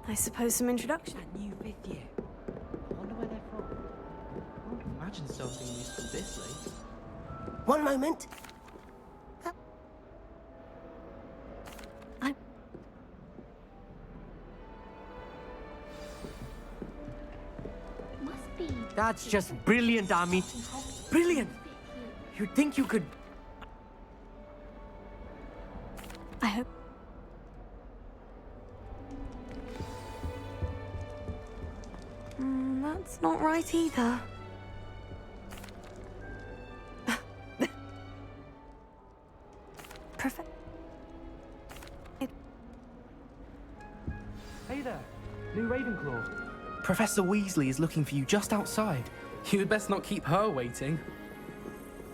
I suppose some introduction. That new fifth year. I wonder where they're from. I can't imagine starting a new school this late. One moment. Must be. That's just brilliant, Amit. Brilliant! You'd think you could... I hope. That's not right either. Perfect. Hey there, new Ravenclaw. Professor Weasley is looking for you just outside. You'd best not keep her waiting.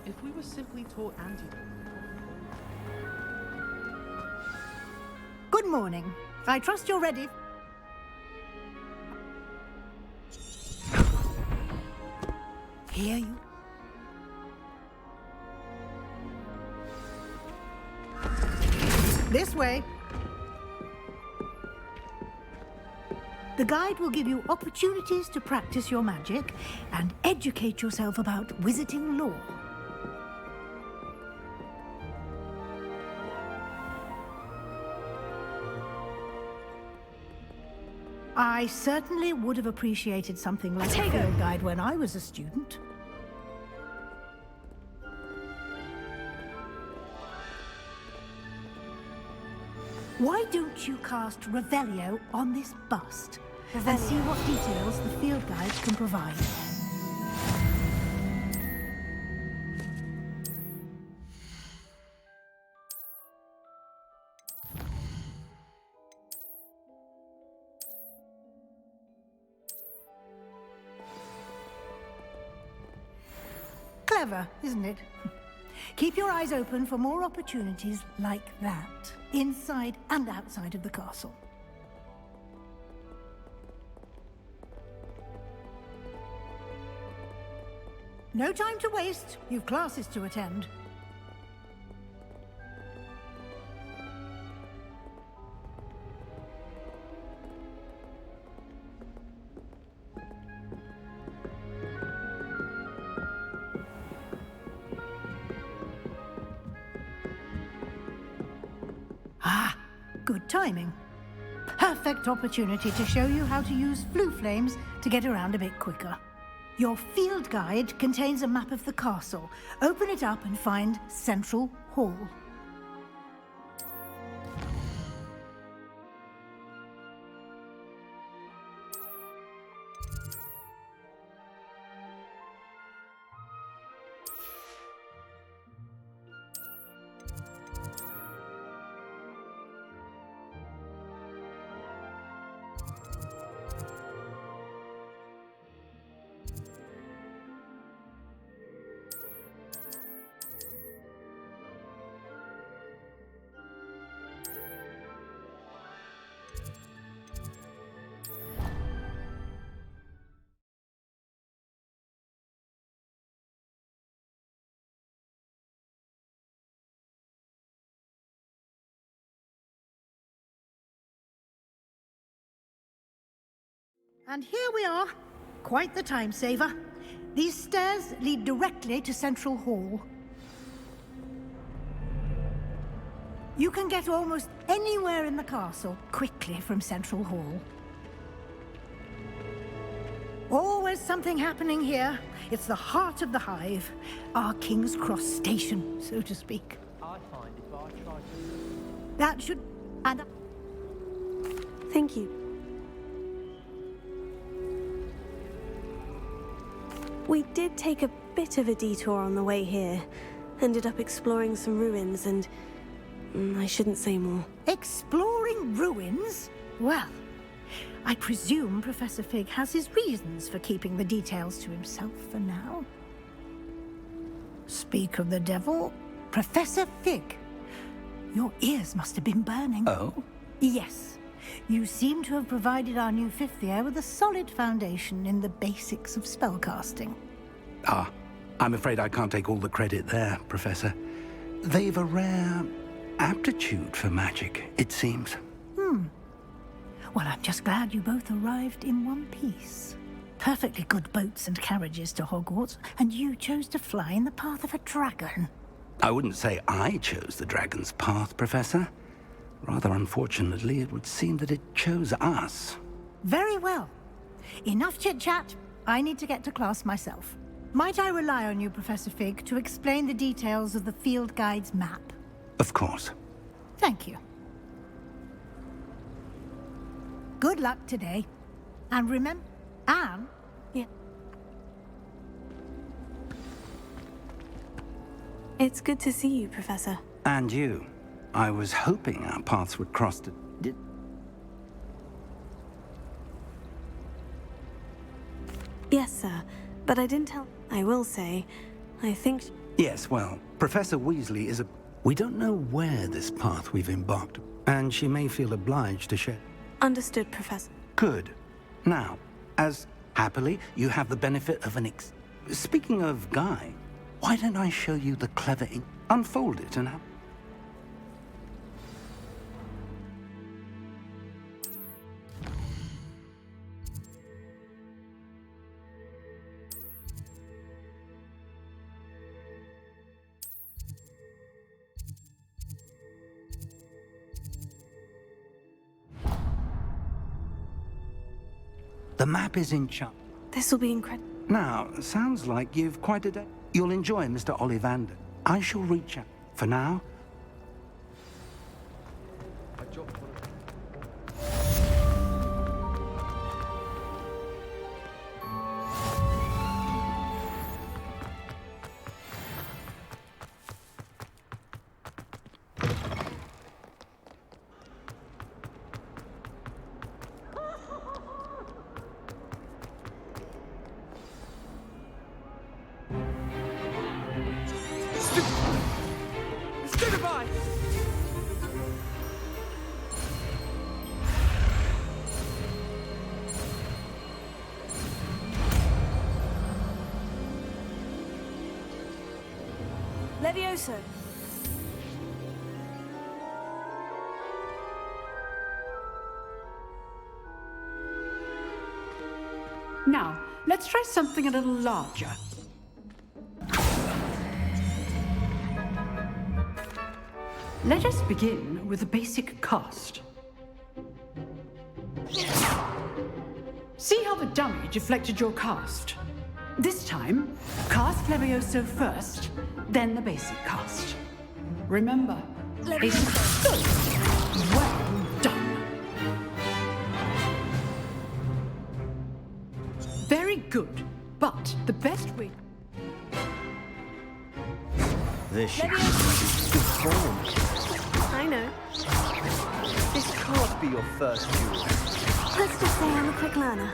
If we were simply taught antidote... Good morning. I trust you're ready. Here you... This way. The guide will give you opportunities to practice your magic and educate yourself about wizarding lore. I certainly would have appreciated something like a field guide when I was a student. Why don't you cast Revelio on this bust and see what details the field guide can provide? Clever, isn't it? Keep your eyes open for more opportunities like that, inside and outside of the castle. No time to waste. You've classes to attend. Ah, good timing. Perfect opportunity to show you how to use flue flames to get around a bit quicker. Your field guide contains a map of the castle. Open it up and find Central Hall. And here we are. Quite the time saver. These stairs lead directly to Central Hall. You can get almost anywhere in the castle quickly from Central Hall. Always something happening here. It's the heart of the hive. Our King's Cross station, so to speak. I find if I try to... That should... and... Thank you. We did take a bit of a detour on the way here. Ended up exploring some ruins and... I shouldn't say more. Exploring ruins? Well, I presume Professor Fig has his reasons for keeping the details to himself for now. Speak of the devil, Professor Fig. Your ears must have been burning. Oh? Yes. You seem to have provided our new fifth year with a solid foundation in the basics of spellcasting. Ah, I'm afraid I can't take all the credit there, Professor. They've a rare aptitude for magic, it seems. Well, I'm just glad you both arrived in one piece. Perfectly good boats and carriages to Hogwarts, and you chose to fly in the path of a dragon. I wouldn't say I chose the dragon's path, Professor. Rather unfortunately, it would seem that it chose us. Very well. Enough chit-chat. I need to get to class myself. Might I rely on you, Professor Fig, to explain the details of the field guide's map? Of course. Thank you. Good luck today. And remember, Anne? Yeah. It's good to see you, Professor. And you. I was hoping our paths would cross to... Yes, sir. But I didn't tell... I will say, I think... Yes, well, Professor Weasley is a... We don't know where this path we've embarked, and she may feel obliged to share... Understood, Professor. Good. Now, as happily you have the benefit of an Speaking of Guy, why don't I show you the clever ink? Unfold it and have... The map is in chart. This will be incredible. Now, sounds like you've quite a day. You'll enjoy Mr. Ollivander. I shall reach out. For now, I dropped one of Stupefy! Levioso! Now, let's try something a little larger. Let us begin with a basic cast. See how the dummy deflected your cast? This time, cast Levioso first, then the basic cast. Remember, it's good. Well done. Very good, but the best way... This should be good form. I know. This can't be your first duel. Let's just say I'm a quick learner.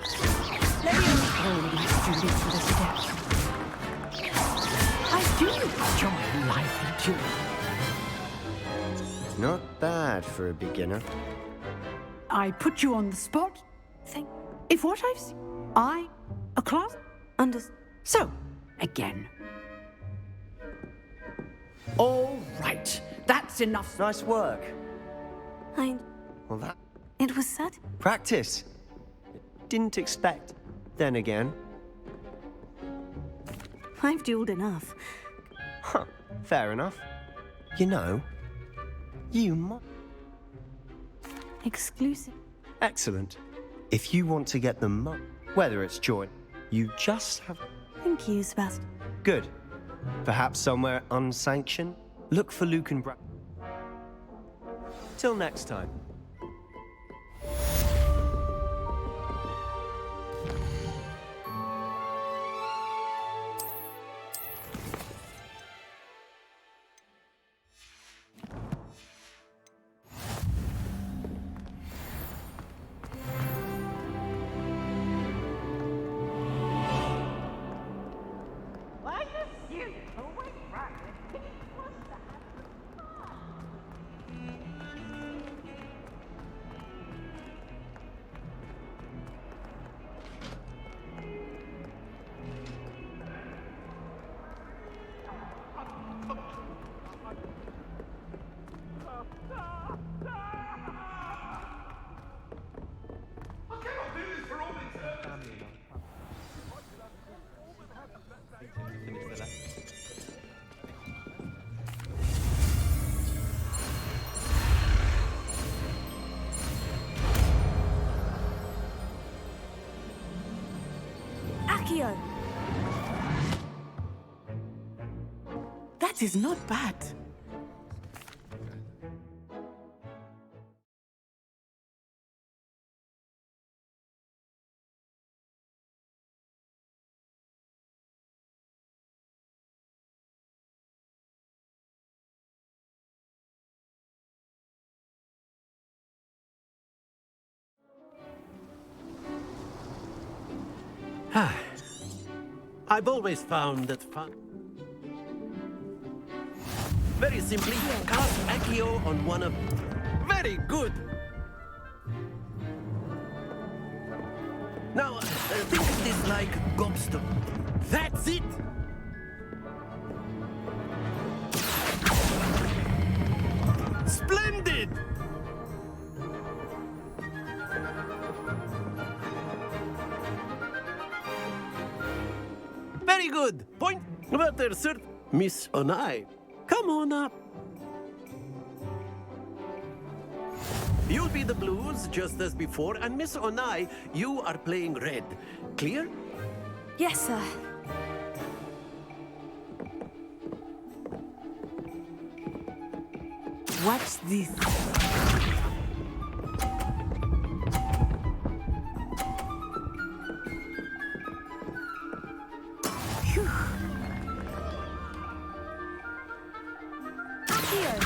Oh, my students with this adept. I do enjoy lively duel. Not bad for a beginner. I put you on the spot. Think. If what I've seen, a class? So, again. All right, that's enough. Nice work. Well, that... It was said. Practice. Didn't expect. Then again. I've dueled enough. Huh. Fair enough. You know, you might... Exclusive. Excellent. If you want to get the money, whether it's joy, you just have... Thank you, Sebastian. Good. Perhaps somewhere unsanctioned? Look for Luke and Brad. Till next time. That is not bad. I've always found that fun. Very simply, cast Accio on one of... Very good! Now, think of this like gobstone. That's it! Splendid! Very good. Point. But there's certain... Miss Onai, come on up. You'll be the blues just as before, and Miss Onai, you are playing red. Clear? Yes, sir. Watch this. Phew. Here.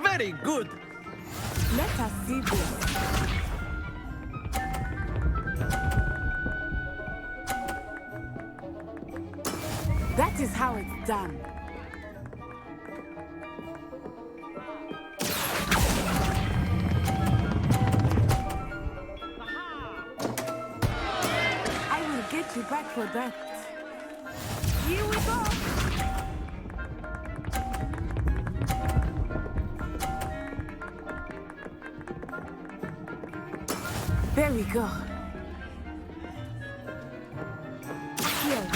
Very good. Let us see this. That is how it's done. I will get you back for that. Here we go. There we go. Here.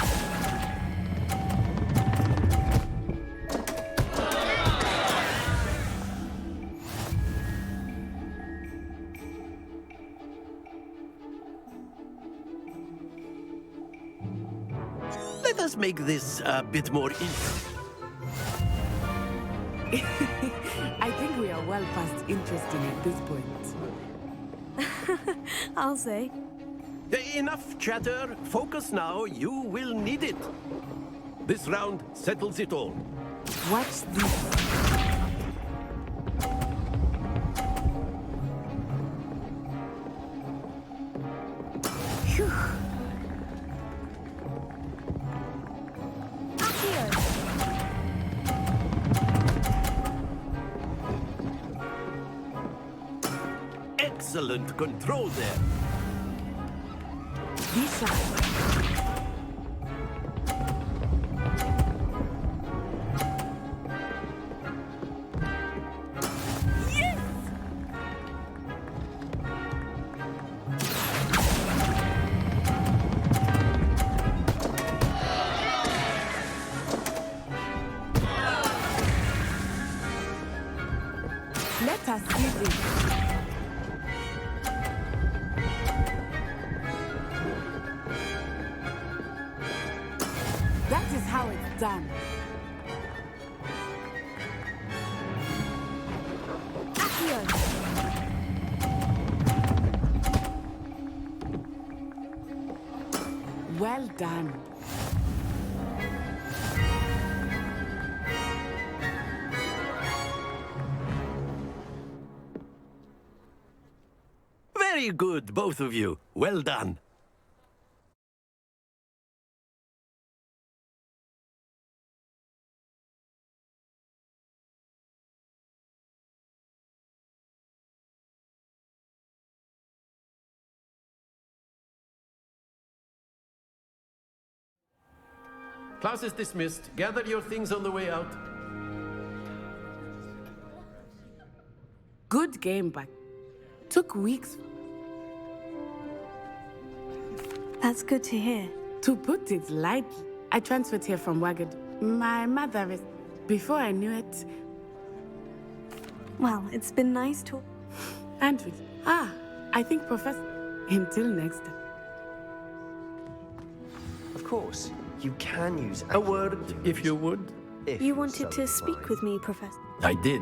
Let us make this a bit more interesting. I think we are well past interesting at this point. I'll say. Enough chatter. Focus now. You will need it. This round settles it all. Watch this. Phew. Here. Excellent control there. Be sharp. Let us see this. That is how it's done. Here. Well done. Very good, both of you. Well done. Class is dismissed. Gather your things on the way out. Good game, but took weeks. That's good to hear. To put it lightly, I transferred here from Wagad. My mother is... Before I knew it... Well, it's been nice to... And with... I think Professor... Until next time. course. You can use A word, if you would. if You wanted so to speak inclined. with me, Professor. I did.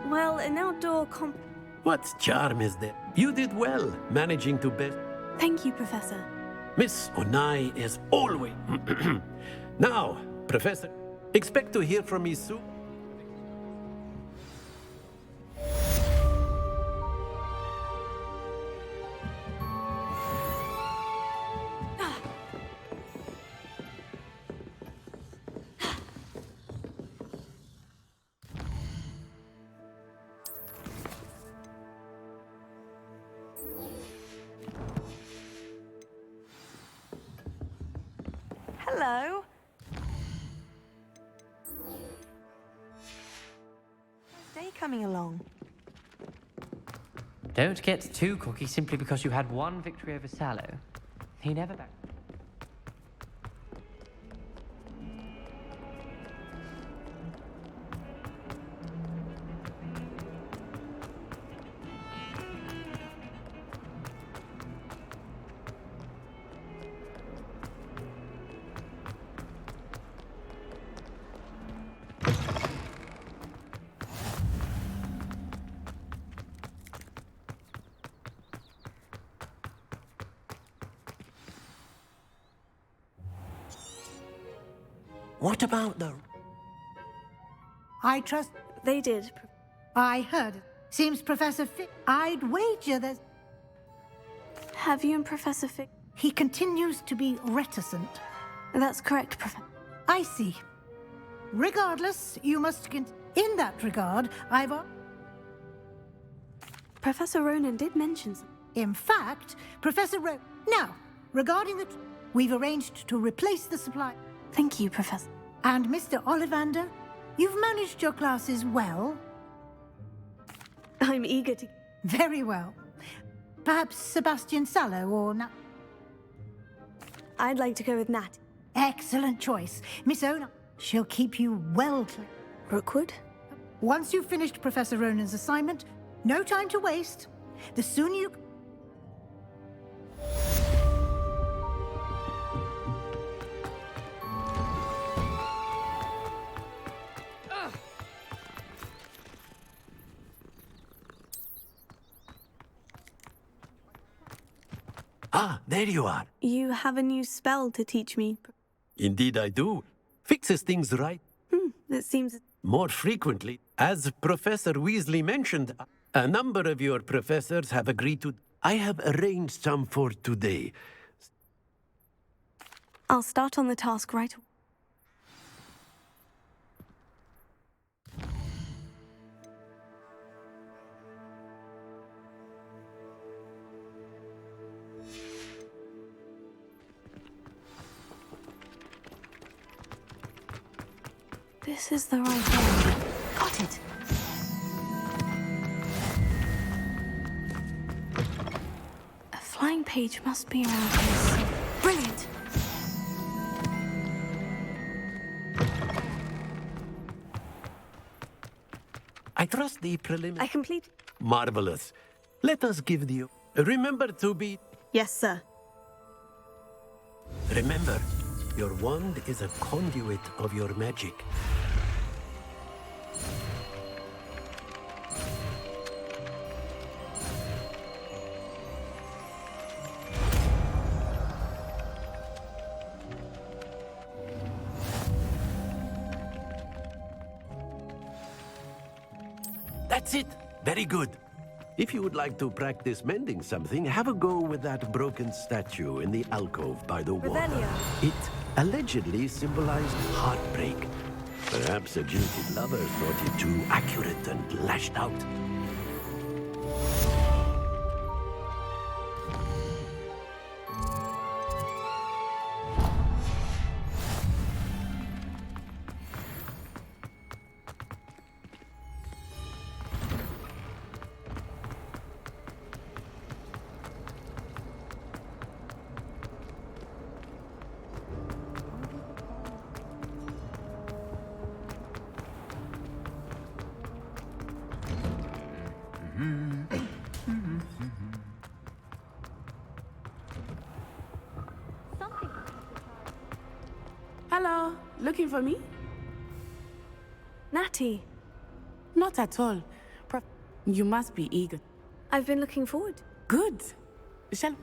Well, an outdoor comp. What charm is there? You did well, managing to best. Thank you, Professor. Miss Onai is always. Now, Professor, expect to hear from me soon. Hello. How's day coming along? Don't get too cocky simply because you had one victory over Sallow. He never back. What about the... I trust. They did. I heard it. Seems Professor I'd wager that Have you and Professor Fick? he continues to be reticent. That's correct, Professor. I see. Regardless, you must in that regard, Professor Ronan did mention something. In fact, Now, regarding we've arranged to replace the supply. Thank you, Professor. And Mr. Ollivander, you've managed your classes well. I'm eager to... Very well. Perhaps Sebastian Sallow or Nat. I'd like to go with Nat. Excellent choice. Miss Ona, she'll keep you well clear. Rookwood? Once you've finished Professor Ronan's assignment, no time to waste. The sooner you... Ah, there you are. You have a new spell to teach me. Indeed I do. Fixes things right That seems... more frequently. As Professor Weasley mentioned, a number of your professors have agreed to... I have arranged some for today. I'll start on the task right away. This is the right one. Got it. A flying page must be around here. Brilliant. I trust the preliminary... I complete... Marvelous. Let us give the... Remember to be... Yes, sir. Remember, your wand is a conduit of your magic. That's it. Very good. If you would like to practice mending something, have a go with that broken statue in the alcove by the water. Revelio. It allegedly symbolized heartbreak. Perhaps a jilted lover thought it too accurate and lashed out. Hello, looking for me? Natty, Not at all. You must be eager. I've been looking forward. Good. Shall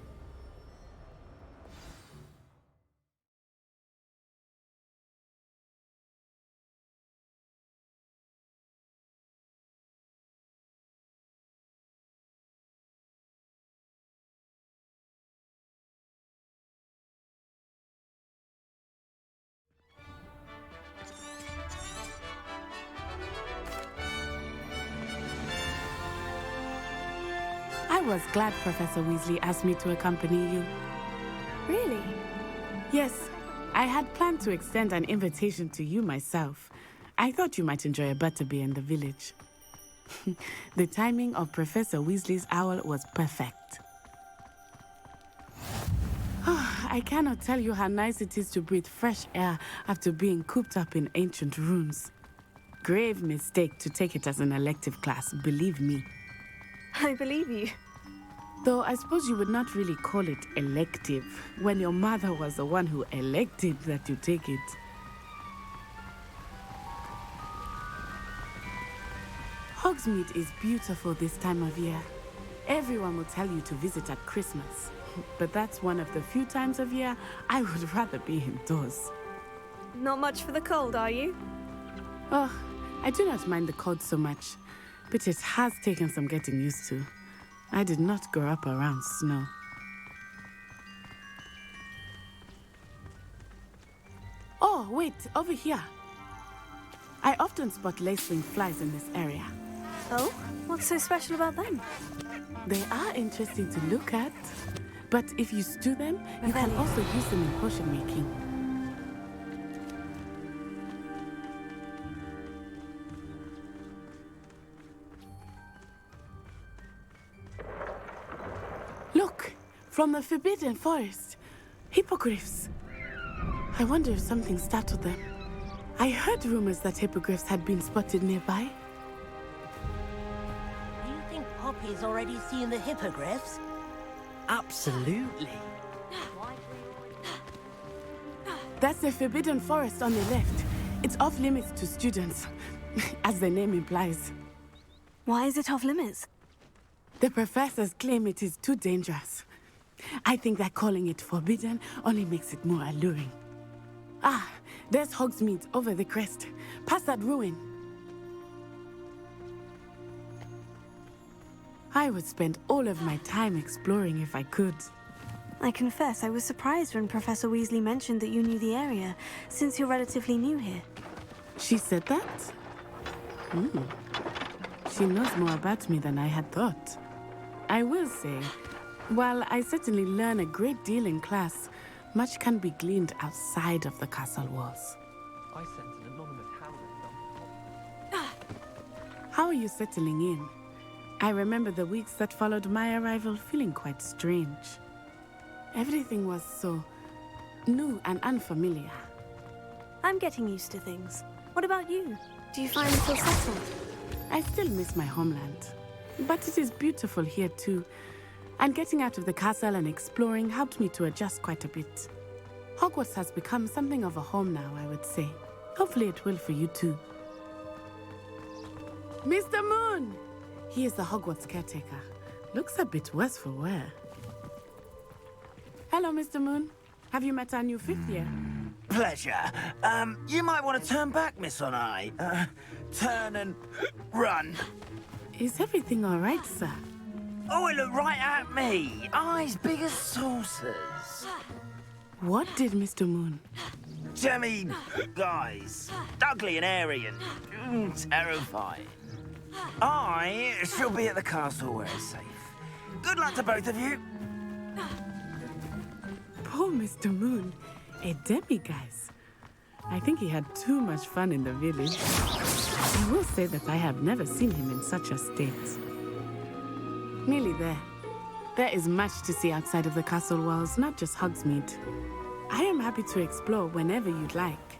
I was glad Professor Weasley asked me to accompany you. Really? Yes, I had planned to extend an invitation to you myself. I thought you might enjoy a butterbeer in the village. The timing of Professor Weasley's owl was perfect. I cannot tell you how nice it is to breathe fresh air after being cooped up in ancient ruins. Grave mistake to take it as an elective class, believe me. I believe you. Though I suppose you would not really call it elective when your mother was the one who elected that you take it. Hogsmeade is beautiful this time of year. Everyone will tell you to visit at Christmas, but that's one of the few times of year I would rather be indoors. Not much for the cold, are you? Oh, I do not mind the cold so much, but it has taken some getting used to. I did not grow up around snow. Oh, wait, over here. I often spot lacewing flies in this area. Oh? What's so special about them? They are interesting to look at, but if you stew them, you can also use them in potion making. Look, from the Forbidden Forest, hippogriffs. I wonder if something startled them. I heard rumors that hippogriffs had been spotted nearby. Do you think Poppy's already seen the hippogriffs? Absolutely. That's the Forbidden Forest on the left. It's off limits to students, as the name implies. Why is it off limits? The professors claim it is too dangerous. I think that calling it forbidden only makes it more alluring. Ah, there's Hogsmeade over the crest, past that ruin. I would spend all of my time exploring if I could. I confess I was surprised when Professor Weasley mentioned that you knew the area, since you're relatively new here. She said that? She knows more about me than I had thought. I will say, while I certainly learn a great deal in class, much can be gleaned outside of the castle walls. I sent an anonymous hound. How are you settling in? I remember the weeks that followed my arrival feeling quite strange. Everything was so new and unfamiliar. I'm getting used to things. What about you? Do you find yourself settled? I still miss my homeland, but it is beautiful here too. And getting out of the castle and exploring helped me to adjust quite a bit. Hogwarts has become something of a home now, I would say. Hopefully it will for you too. Mr. Moon! He is the Hogwarts caretaker. Looks a bit worse for wear. Hello, Mr. Moon. Have you met our new fifth year? Pleasure. You might want to turn back, Miss On-Eye. Turn and run. Is everything all right, sir? Oh, it looked right at me. Eyes big as saucers. What did Mr. Moon? Jemmy, guys. Ugly and airy and terrifying. I shall be at the castle where it's safe. Good luck to both of you. Poor Mr. Moon. A demiguise. I think he had too much fun in the village. I will say that I have never seen him in such a state. Nearly there. There is much to see outside of the castle walls, not just Hogsmeade. I am happy to explore whenever you'd like.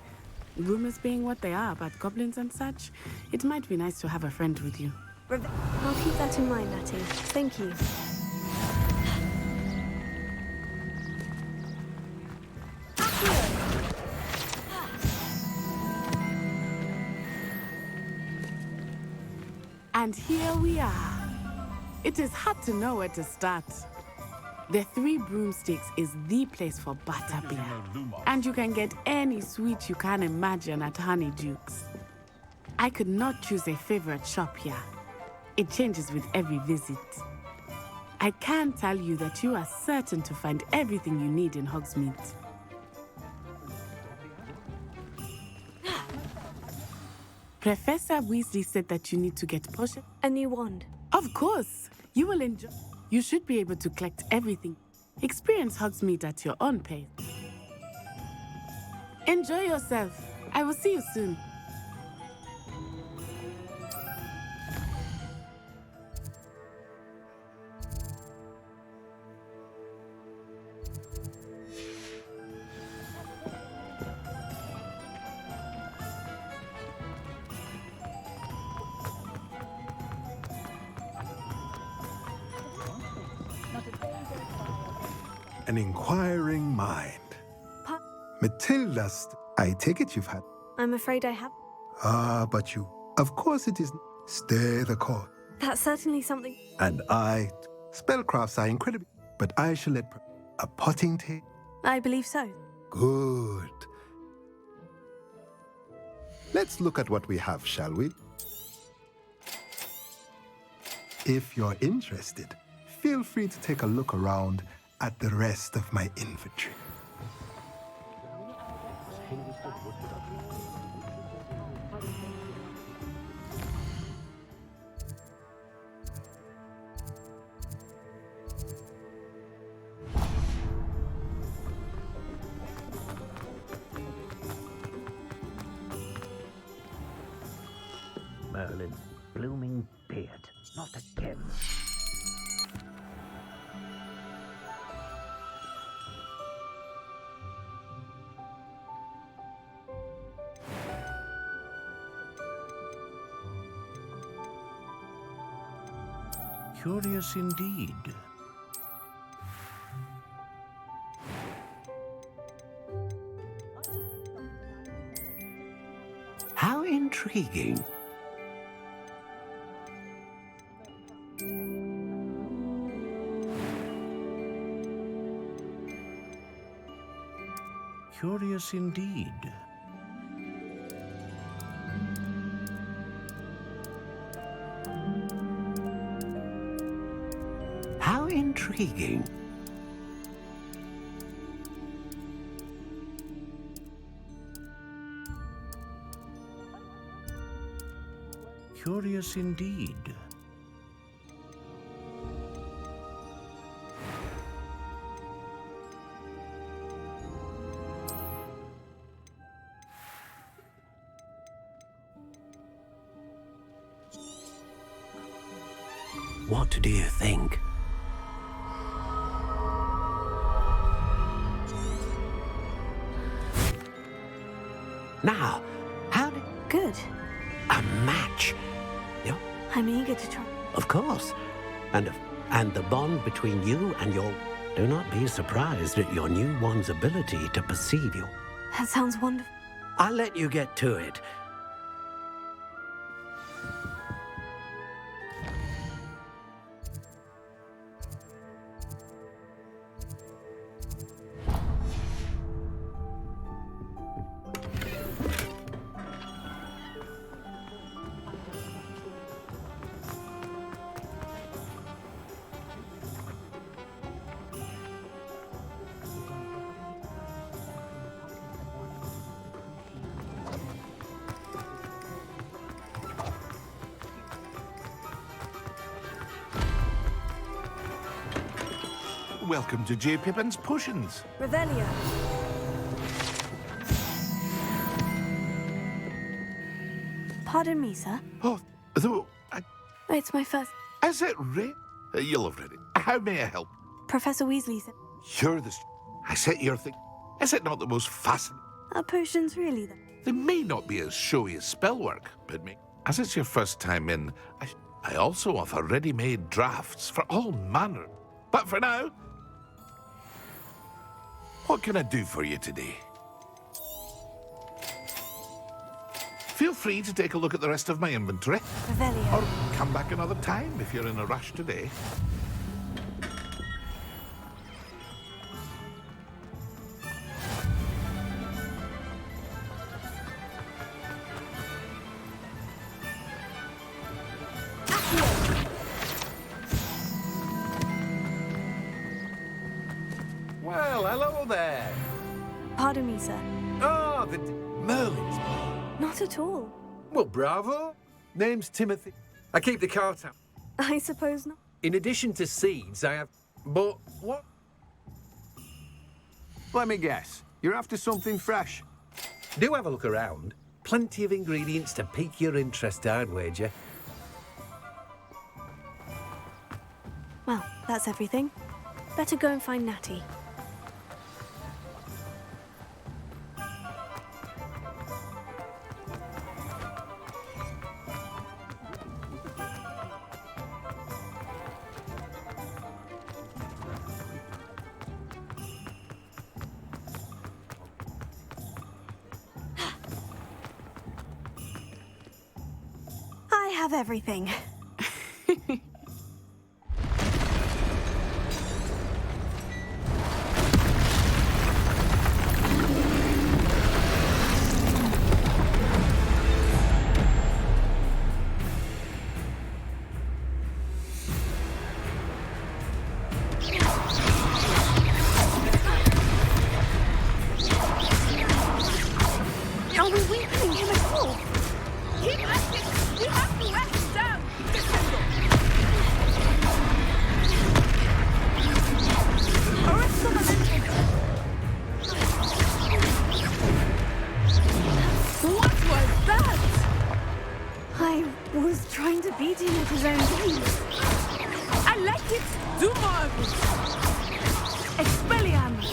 Rumors being what they are about goblins and such, it might be nice to have a friend with you. I'll keep that in mind, Natty. Thank you. And here we are. It is hard to know where to start. The Three Broomsticks is the place for butterbeer. And you can get any sweet you can imagine at Honeyduke's. I could not choose a favorite shop here. It changes with every visit. I can tell you that you are certain to find everything you need in Hogsmeade. Professor Weasley said that you need to get potion. A new wand. Of course. You will enjoy. You should be able to collect everything. Experience Hogsmeade at your own pace. Enjoy yourself. I will see you soon. An inquiring mind. Matilda, I take it you've had. I'm afraid I have. But you. Of course it is. Stay the course. That's certainly something. And spellcrafts are incredible. But I shall let a potting table. I believe so. Good. Let's look at what we have, shall we? If you're interested, feel free to take a look around at the rest of my inventory. Merlin's blooming beard. Not again. Curious indeed. How intriguing. Curious indeed. How intriguing. Curious indeed. What do you think? Now, how did... Good. A match? Yeah, I'm eager to try. of course. And the bond between you and your... Do not be surprised at your new one's ability to perceive you. That sounds wonderful. I'll let you get to it. Welcome to J. Pippin's Potions. Revelio. Pardon me, sir. Oh, though, It's my first. is it you'll have read it. How may I help? Professor Weasley said. You're the... I set your thing. Is it not the most fascinating? Are potions really then? They may not be as showy as spellwork, but as it's your first time in, I also offer ready-made drafts for all manner. But for now, what can I do for you today? Feel free to take a look at the rest of my inventory. Revelio. Or come back another time if you're in a rush today. Well, hello there. Pardon me, sir. Ah, the Merlin's. Not at all. Well, bravo. Name's Timothy. I keep the cart out. I suppose not. In addition to seeds, I have... But what? Let me guess. You're after something fresh. Do have a look around. Plenty of ingredients to pique your interest, I'd wager. Well, that's everything. Better go and find Natty. I have everything. Are we weakening him at all? Keep acting! We have to wear him down! Arrest the momentum! What was that? I was trying to beat him at his own game. I like it! Do more of it! Expelliarmus!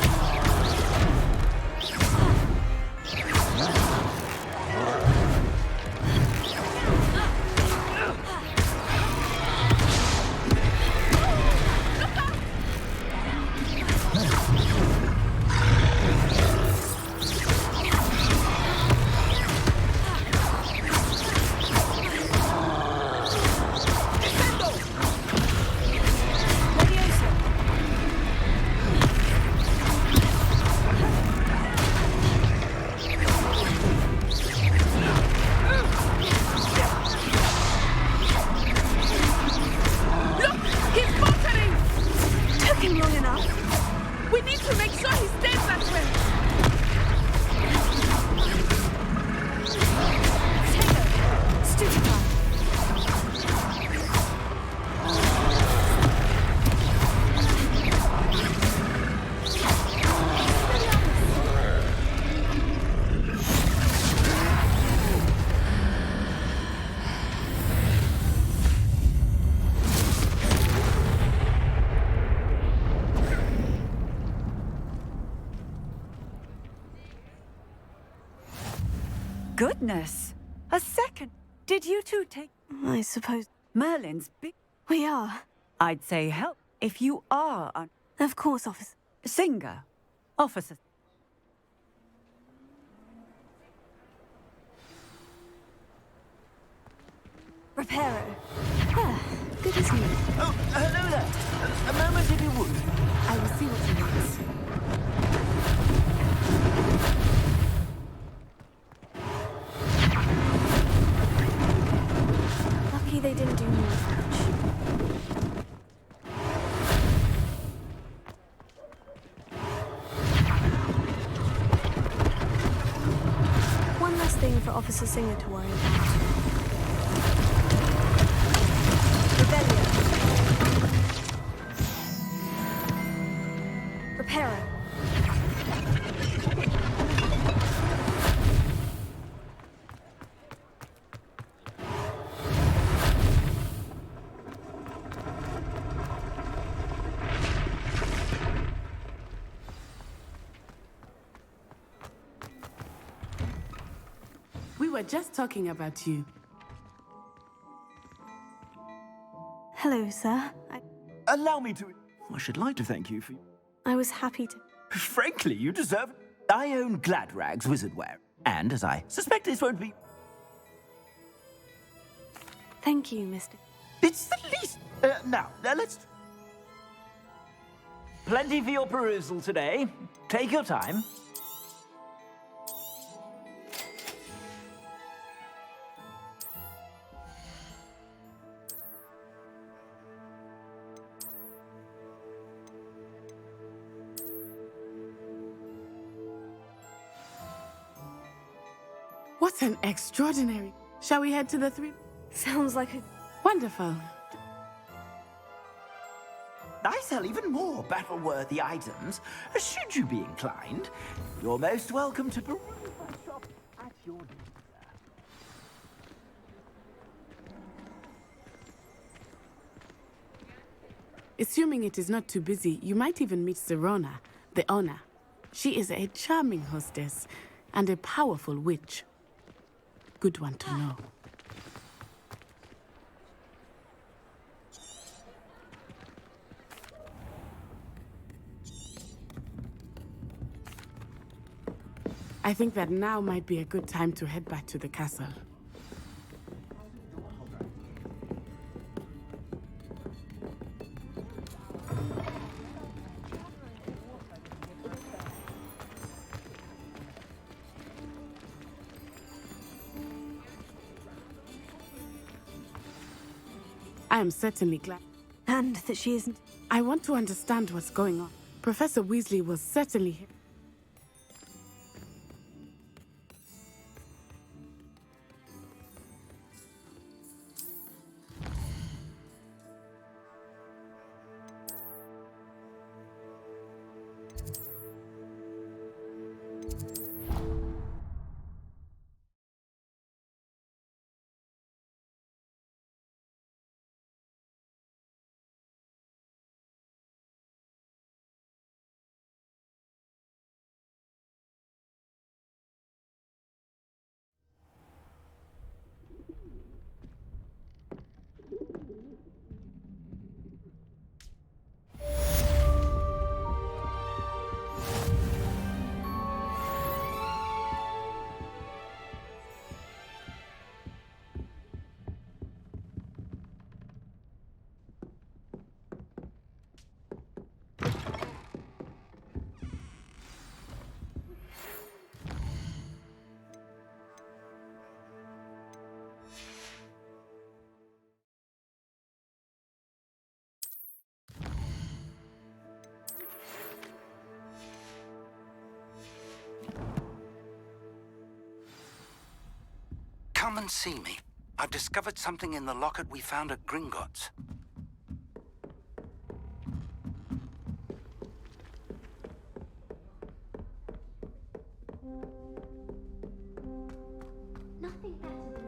Goodness! A second. Did you two take... I suppose... Merlin's big... We are. I'd say help if you are on... Of course, officer. Singer. Officer. Reparo. Ah, good as new. Oh, hello there. A moment if you would. I will see what he wants. Lucky they didn't do more damage. One less thing for Officer Singer to worry about. Rebellion. Reparo. We were just talking about you. Hello, sir. Allow me to... I should like to thank you for... I was happy to... Frankly, you deserve it. I own Gladrag's Wizardwear, and as I suspect this won't be... Thank you, Mr. It's the least... now, let's... Plenty for your perusal today. Take your time. What an extraordinary... Shall we head to the three? Sounds like a... Wonderful. I sell even more battle-worthy items. Should you be inclined, you're most welcome to peruse my shop at your leisure. Assuming it is not too busy, you might even meet Serona, the owner. She is a charming hostess and a powerful witch. Good one to know. I think that now might be a good time to head back to the castle. I am certainly glad. And that she isn't... I want to understand what's going on. Professor Weasley was certainly here. Come and see me. I've discovered something in the locket we found at Gringotts. Nothing better than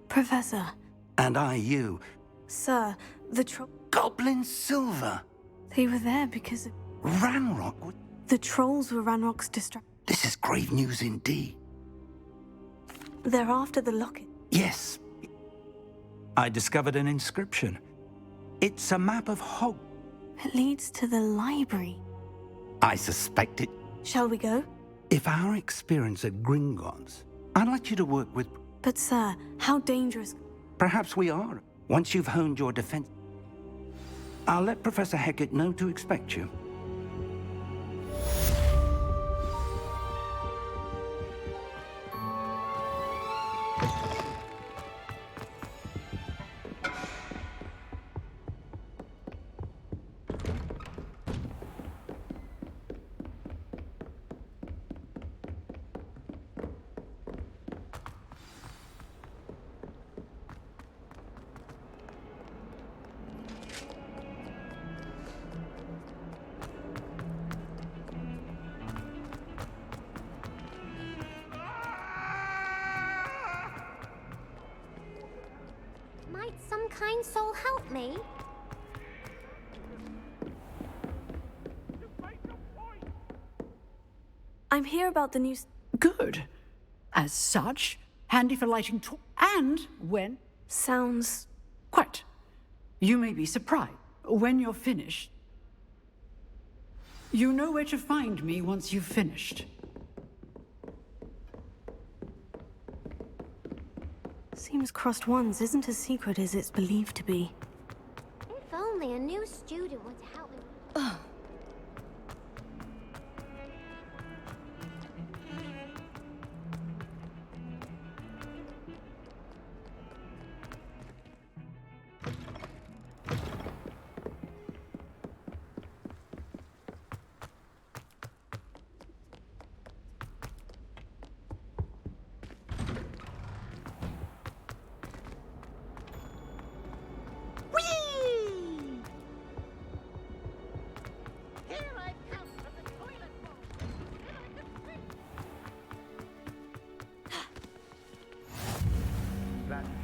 Professor. And I you. Sir, the Goblin Silver! They were there because of... Ranrock? The trolls were Ranrock's distraction. This is grave news indeed. They're after the locket. Yes. I discovered an inscription. It's a map of It leads to the library. I suspect it. Shall we go? If our experience at Gringotts, I'd like you to work with... But sir, how dangerous... Perhaps we are, once you've honed your defense. I'll let Professor Hecat know to expect you. Might some kind soul help me? I'm here about the news. Good. As such, handy for lighting and when... Sounds... Quite. You may be surprised. When you're finished... You know where to find me once you've finished. Seems Crossed Wands isn't as secret as it's believed to be. If only a new student would help me. Ugh.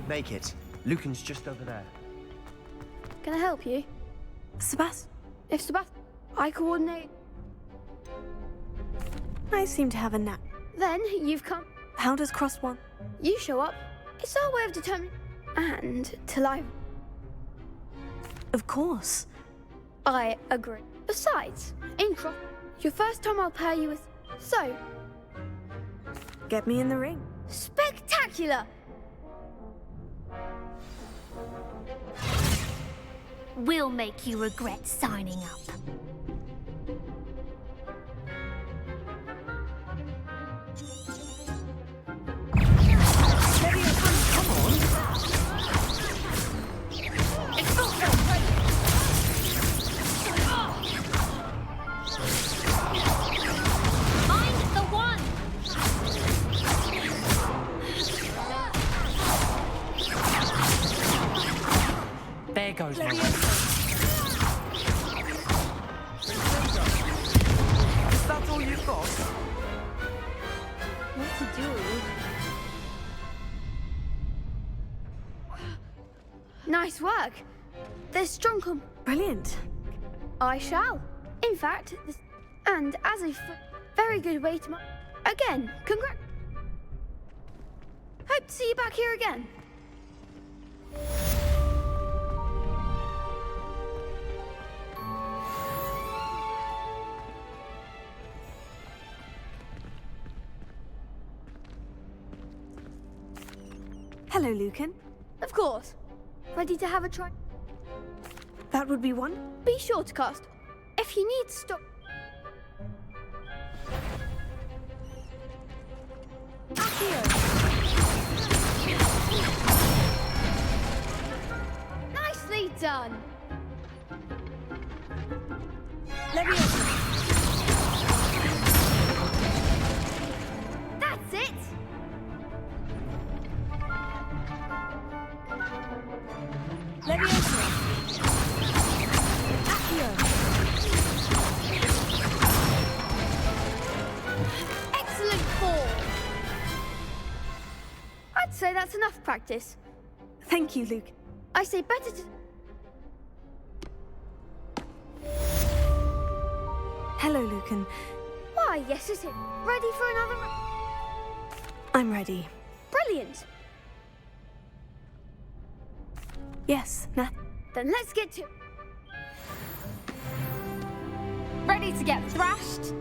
Make it. Lucan's just over there. Can I help you? Sebastian. If Sebastian, I coordinate. I seem to have a knack. Then you've come. How does Crossed Wands? You show up. It's our way of determining. And to live. Of course. I agree. Besides, in Cross, your first time I'll pair you with. So. Get me in the ring. Spectacular! We'll make you regret signing up. Come on! It's not fair. Mind the one! There goes my... Is that all you've got? What to do? Nice work. There's strong Brilliant. I shall. In fact, this... and as a very good way to... Again, congrats. Hope to see you back here again. Hello, Lucan. Of course. Ready to have a try? That would be one. Be sure to cast. If you need stop. Nicely done. That's it. Excellent fall. I'd say that's enough practice. Thank you, Luke. I say better to... Hello, Lucan. Why, yes, is it? Ready for another... I'm ready. Brilliant. Yes, Nat. Then let's get to... Ready to get thrashed?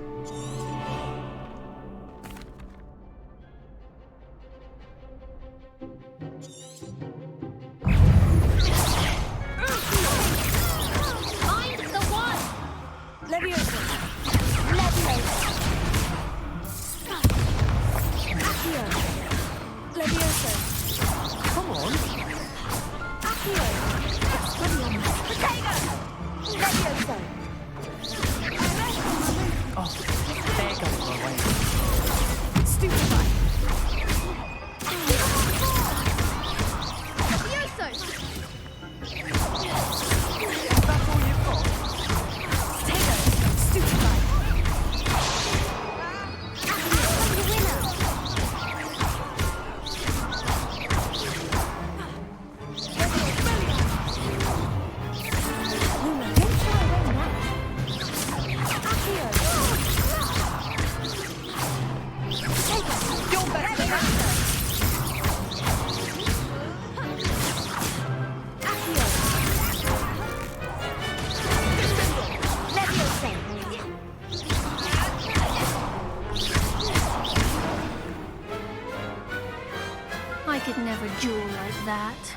that.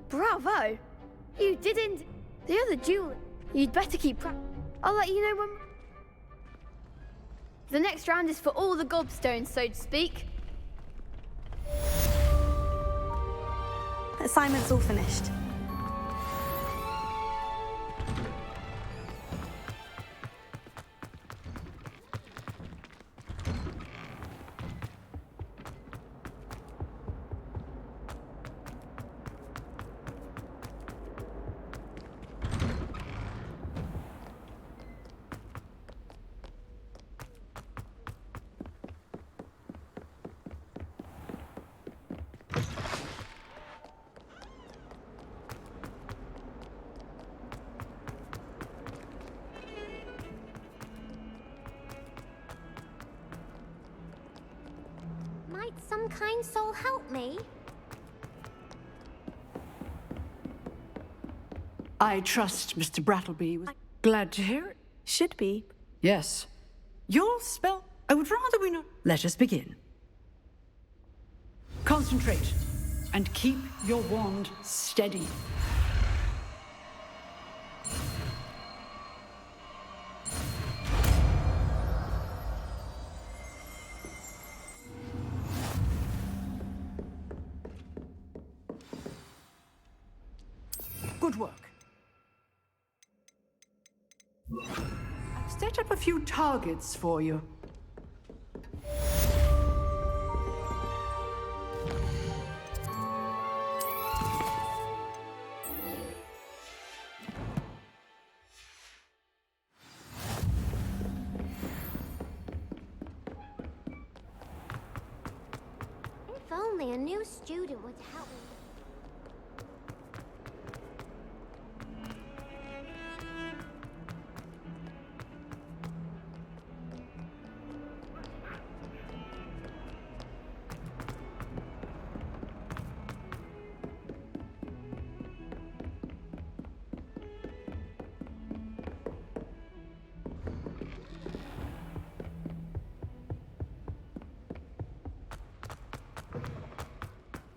Bravo! You didn't... The other duel... You'd better keep I'll let you know when... The next round is for all the gobstones, so to speak. Assignment's all finished. Might some kind soul help me? I trust Mr. Brattleby was glad to hear it. Should be. Yes. Your spell... I would rather we not... Let us begin. Concentrate and keep your wand steady. Good work. I've set up a few targets for you. If only a new student would help me.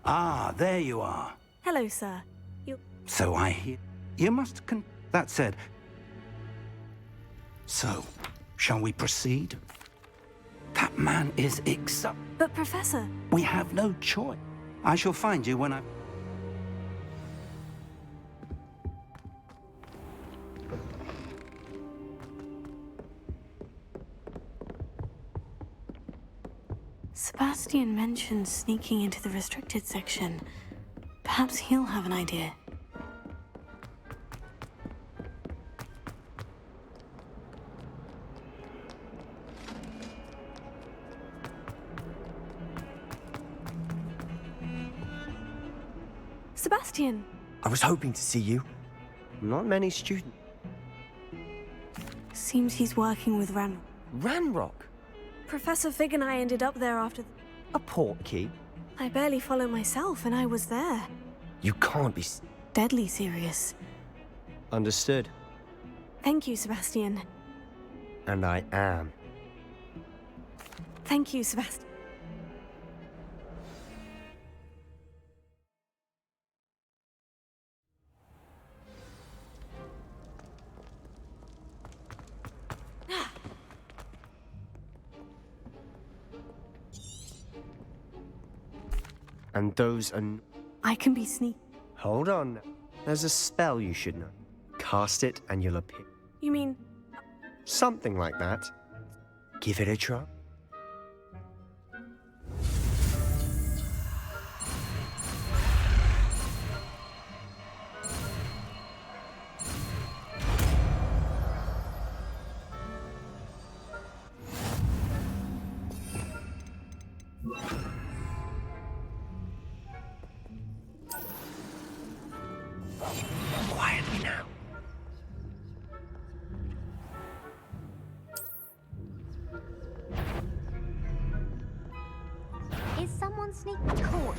Ah, there you are. Hello, sir. So I hear. You must That said... So, shall we proceed? That man is But, Professor... We have no choice. I shall find you when I... Sebastian mentioned sneaking into the restricted section. Perhaps he'll have an idea. Sebastian! I was hoping to see you. Not many students. Seems he's working with Ranrock? Professor Fig and I ended up there after... A portkey? I barely follow myself, and I was there. You can't be... Deadly serious. Understood. Thank you, Sebastian. And I am. Thank you, Sebastian. And those are... I can be sneaky. Hold on. There's a spell you should know. Cast it and you'll appear. You mean... Something like that. Give it a try. Quietly now. Is someone sneaking caught?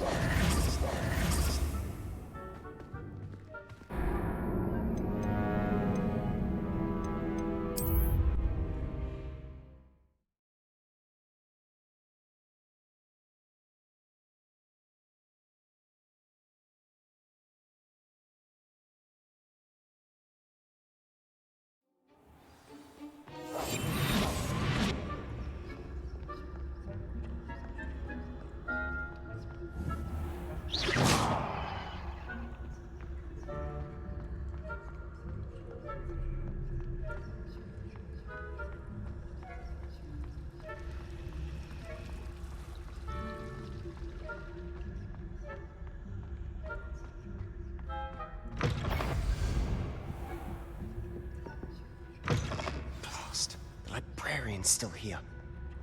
librarian's still here.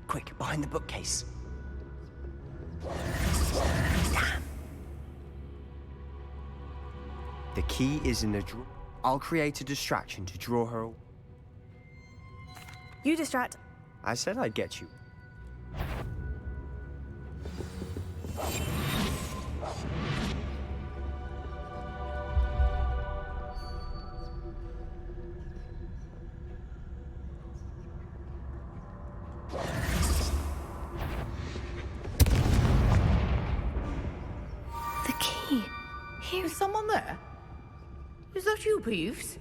Quick, behind the bookcase. Damn. The key is in the drawer. I'll create a distraction to draw her away. You distract. I said I'd get you. The key. Here. Is someone there? Is that you, Peeves?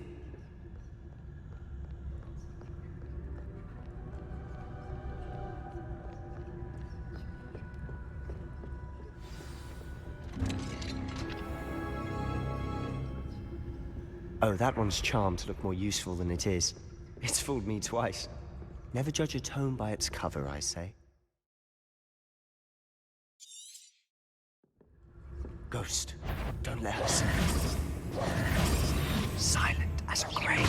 Oh, that one's charmed to look more useful than it is. It's fooled me twice. Never judge a tome by its cover, I say. Ghost, don't let her see you. Silent as a grave.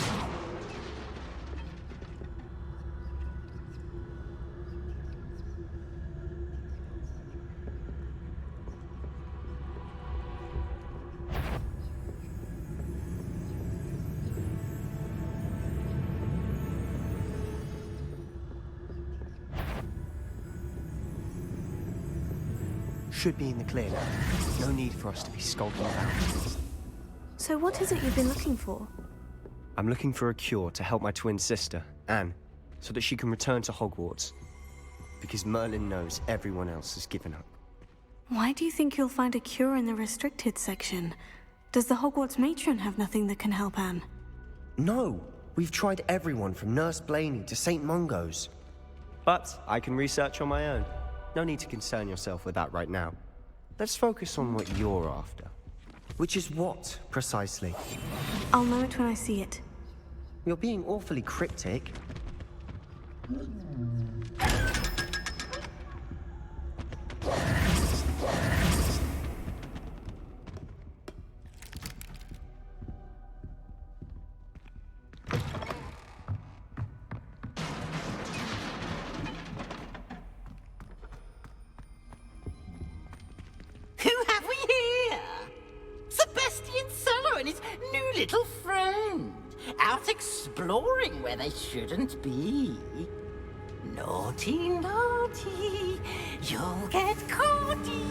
Should be in the clear now. No need for us to be skulking about. So what is it you've been looking for? I'm looking for a cure to help my twin sister, Anne, so that she can return to Hogwarts. Because Merlin knows everyone else has given up. Why do you think you'll find a cure in the restricted section? Does the Hogwarts matron have nothing that can help Anne? No! We've tried everyone from Nurse Blaney to St. Mungo's. But I can research on my own. No need to concern yourself with that right now. Let's focus on what you're after. Which is what, precisely? I'll know it when I see it. You're being awfully cryptic. Who have we here? Sebastian Cello and his new little friend. Out exploring where they shouldn't be. Naughty, naughty, you'll get caughty.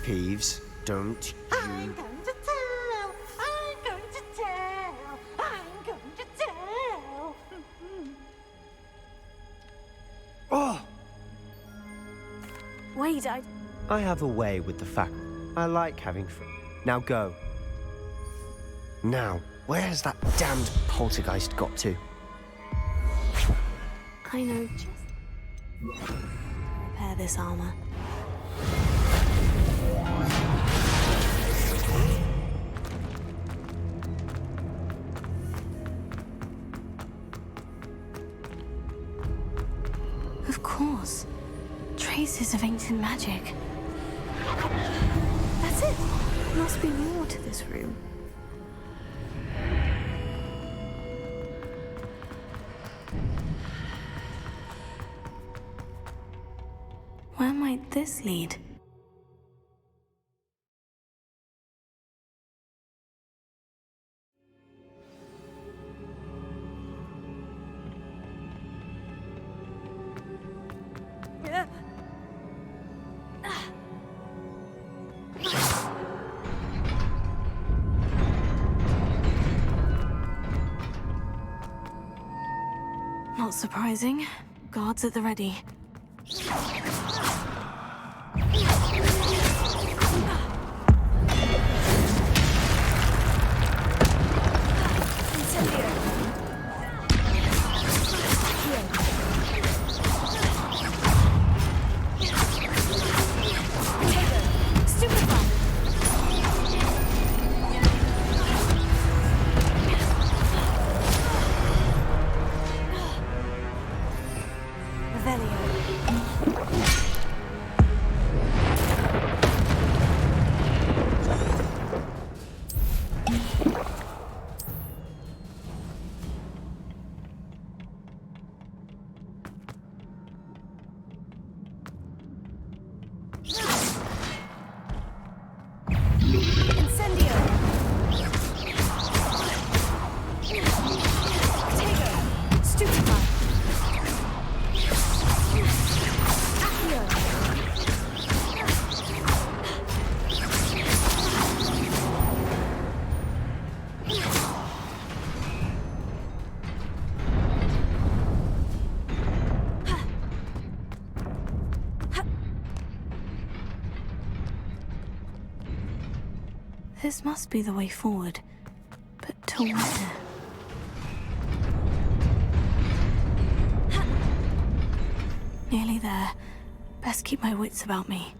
Peeves, don't I'm going to tell, I'm going to tell, I'm going to tell. Oh! Wait, I have a way with the fact. I like having fun. Now go. Now, where has that damned poltergeist got to? I know just repair this armor. Of course. Traces of ancient magic. That's it. Must be more to this room. Where might this lead? Not surprising. Guards at the ready. This must be the way forward. But to where? Nearly there. Best keep my wits about me.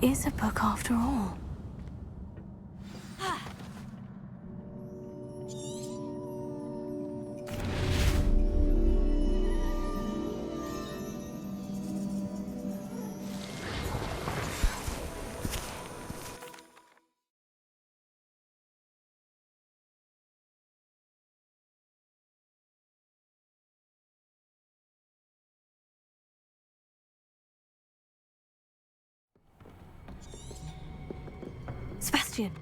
Is a book after all. Sebastian.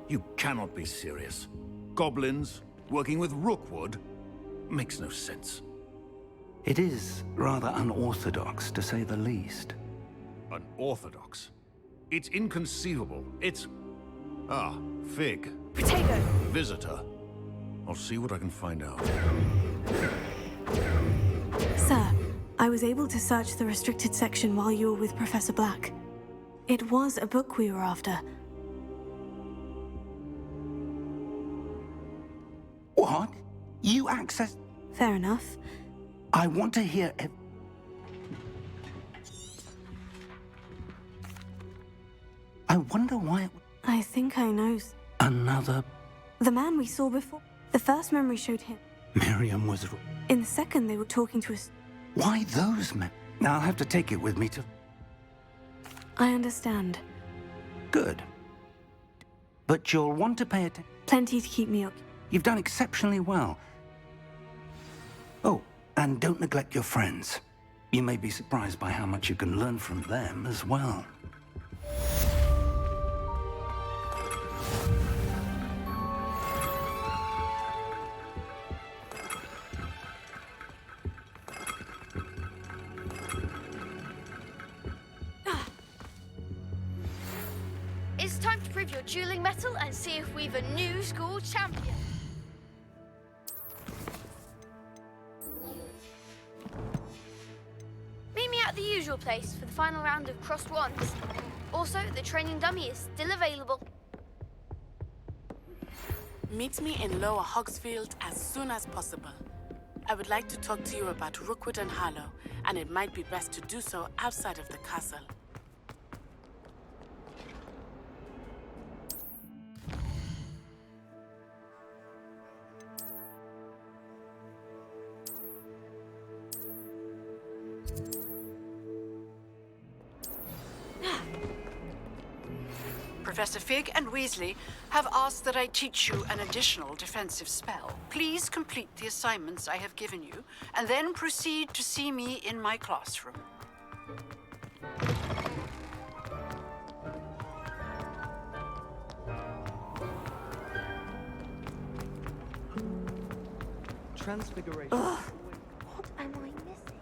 You cannot be serious. Goblins working with Rookwood makes no sense. It is rather unorthodox, to say the least. Unorthodox? It's inconceivable. It's... Ah, Fig. Potato! Visitor. I'll see what I can find out. Sir, I was able to search the restricted section while you were with Professor Black. It was a book we were after. What? You access... Fair enough. I want to hear... I wonder why... I think I know. Another... The man we saw before. The first memory showed him. Miriam was... In the second, they were talking to us. Why those men? Now I'll have to take it with me to... I understand. Good. But you'll want to pay attention. Plenty to keep me up. You've done exceptionally well. Oh, and don't neglect your friends. You may be surprised by how much you can learn from them as well. It's time to prove your dueling mettle and see if we've a new school champion. Meet me at the usual place for the final round of crossed wands. Also, the training dummy is still available. Meet me in Lower Hogsfield as soon as possible. I would like to talk to you about Rookwood and Harlow, and it might be best to do so outside of the castle. Professor Fig and Weasley have asked that I teach you an additional defensive spell. Please complete the assignments I have given you, and then proceed to see me in my classroom. Transfiguration. Ugh. What am I missing?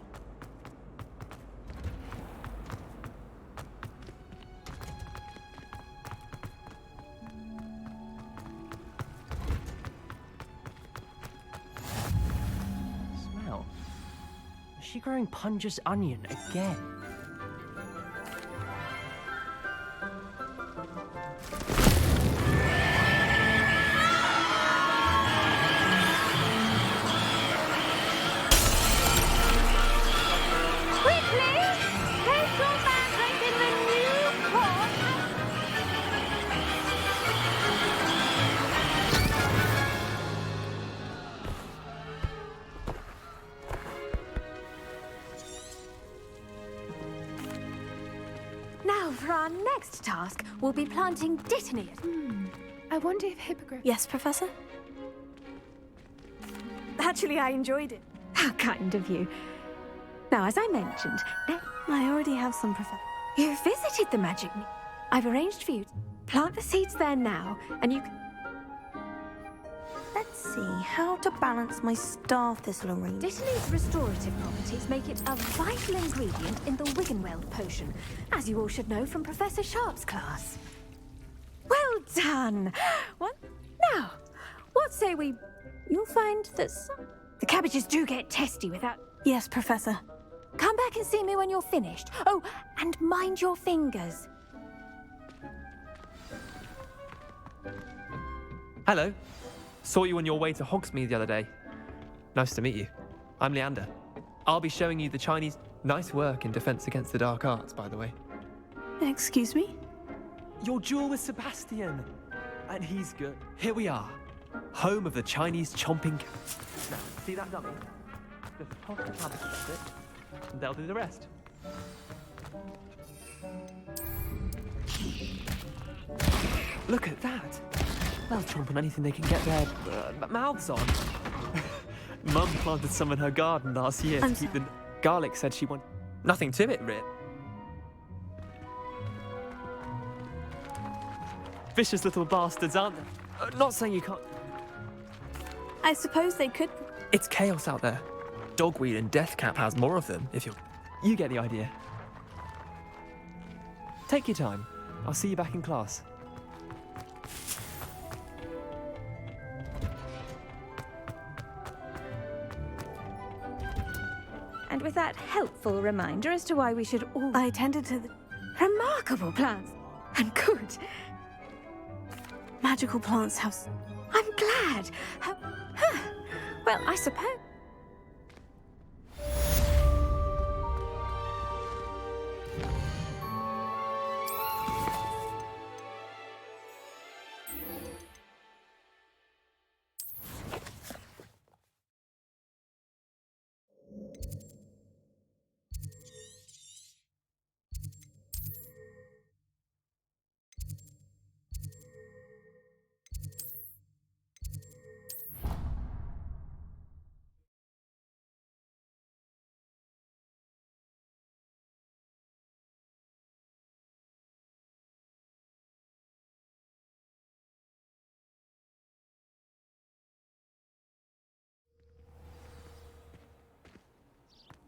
Smell. Is she growing Punja's onion again? Now, for our next task, we'll be planting Ditinius. I wonder if Hippogriff... Yes, Professor? Actually, I enjoyed it. How kind of you. Now, as I mentioned, I already have some, Professor. You visited the magic... I've arranged for you to plant the seeds there now, and you can... Let's see, how to balance my star thistle arrangement. Dittany's restorative properties make it a vital ingredient in the Wiggenweld potion, as you all should know from Professor Sharp's class. Well done! What? Now, what say we... You'll find that the cabbages do get testy without... Yes, Professor. Come back and see me when you're finished. Oh, and mind your fingers. Hello. Saw you on your way to Hogsmeade the other day. Nice to meet you. I'm Leander. I'll be showing you the Chinese... Nice work in Defense Against the Dark Arts, by the way. Excuse me? Your duel with Sebastian. And he's good. Here we are. Home of the Chinese chomping... Now, see that dummy? Just toss the cabbage at it, and they'll do the rest. Look at that. They'll chomp on anything they can get their mouths on. Mum planted some in her garden last year to keep the... Garlic said she wanted... Nothing to it, Rip. Vicious little bastards, aren't they? Not saying you can't... I suppose they could... It's chaos out there. Dogweed and Deathcap has more of them, if you're... You get the idea. Take your time. I'll see you back in class. And with that helpful reminder as to why we should all... I attended to the... Remarkable plants. And good. Magical plants have... I'm glad. Well, I suppose...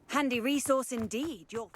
Handy resource indeed, your...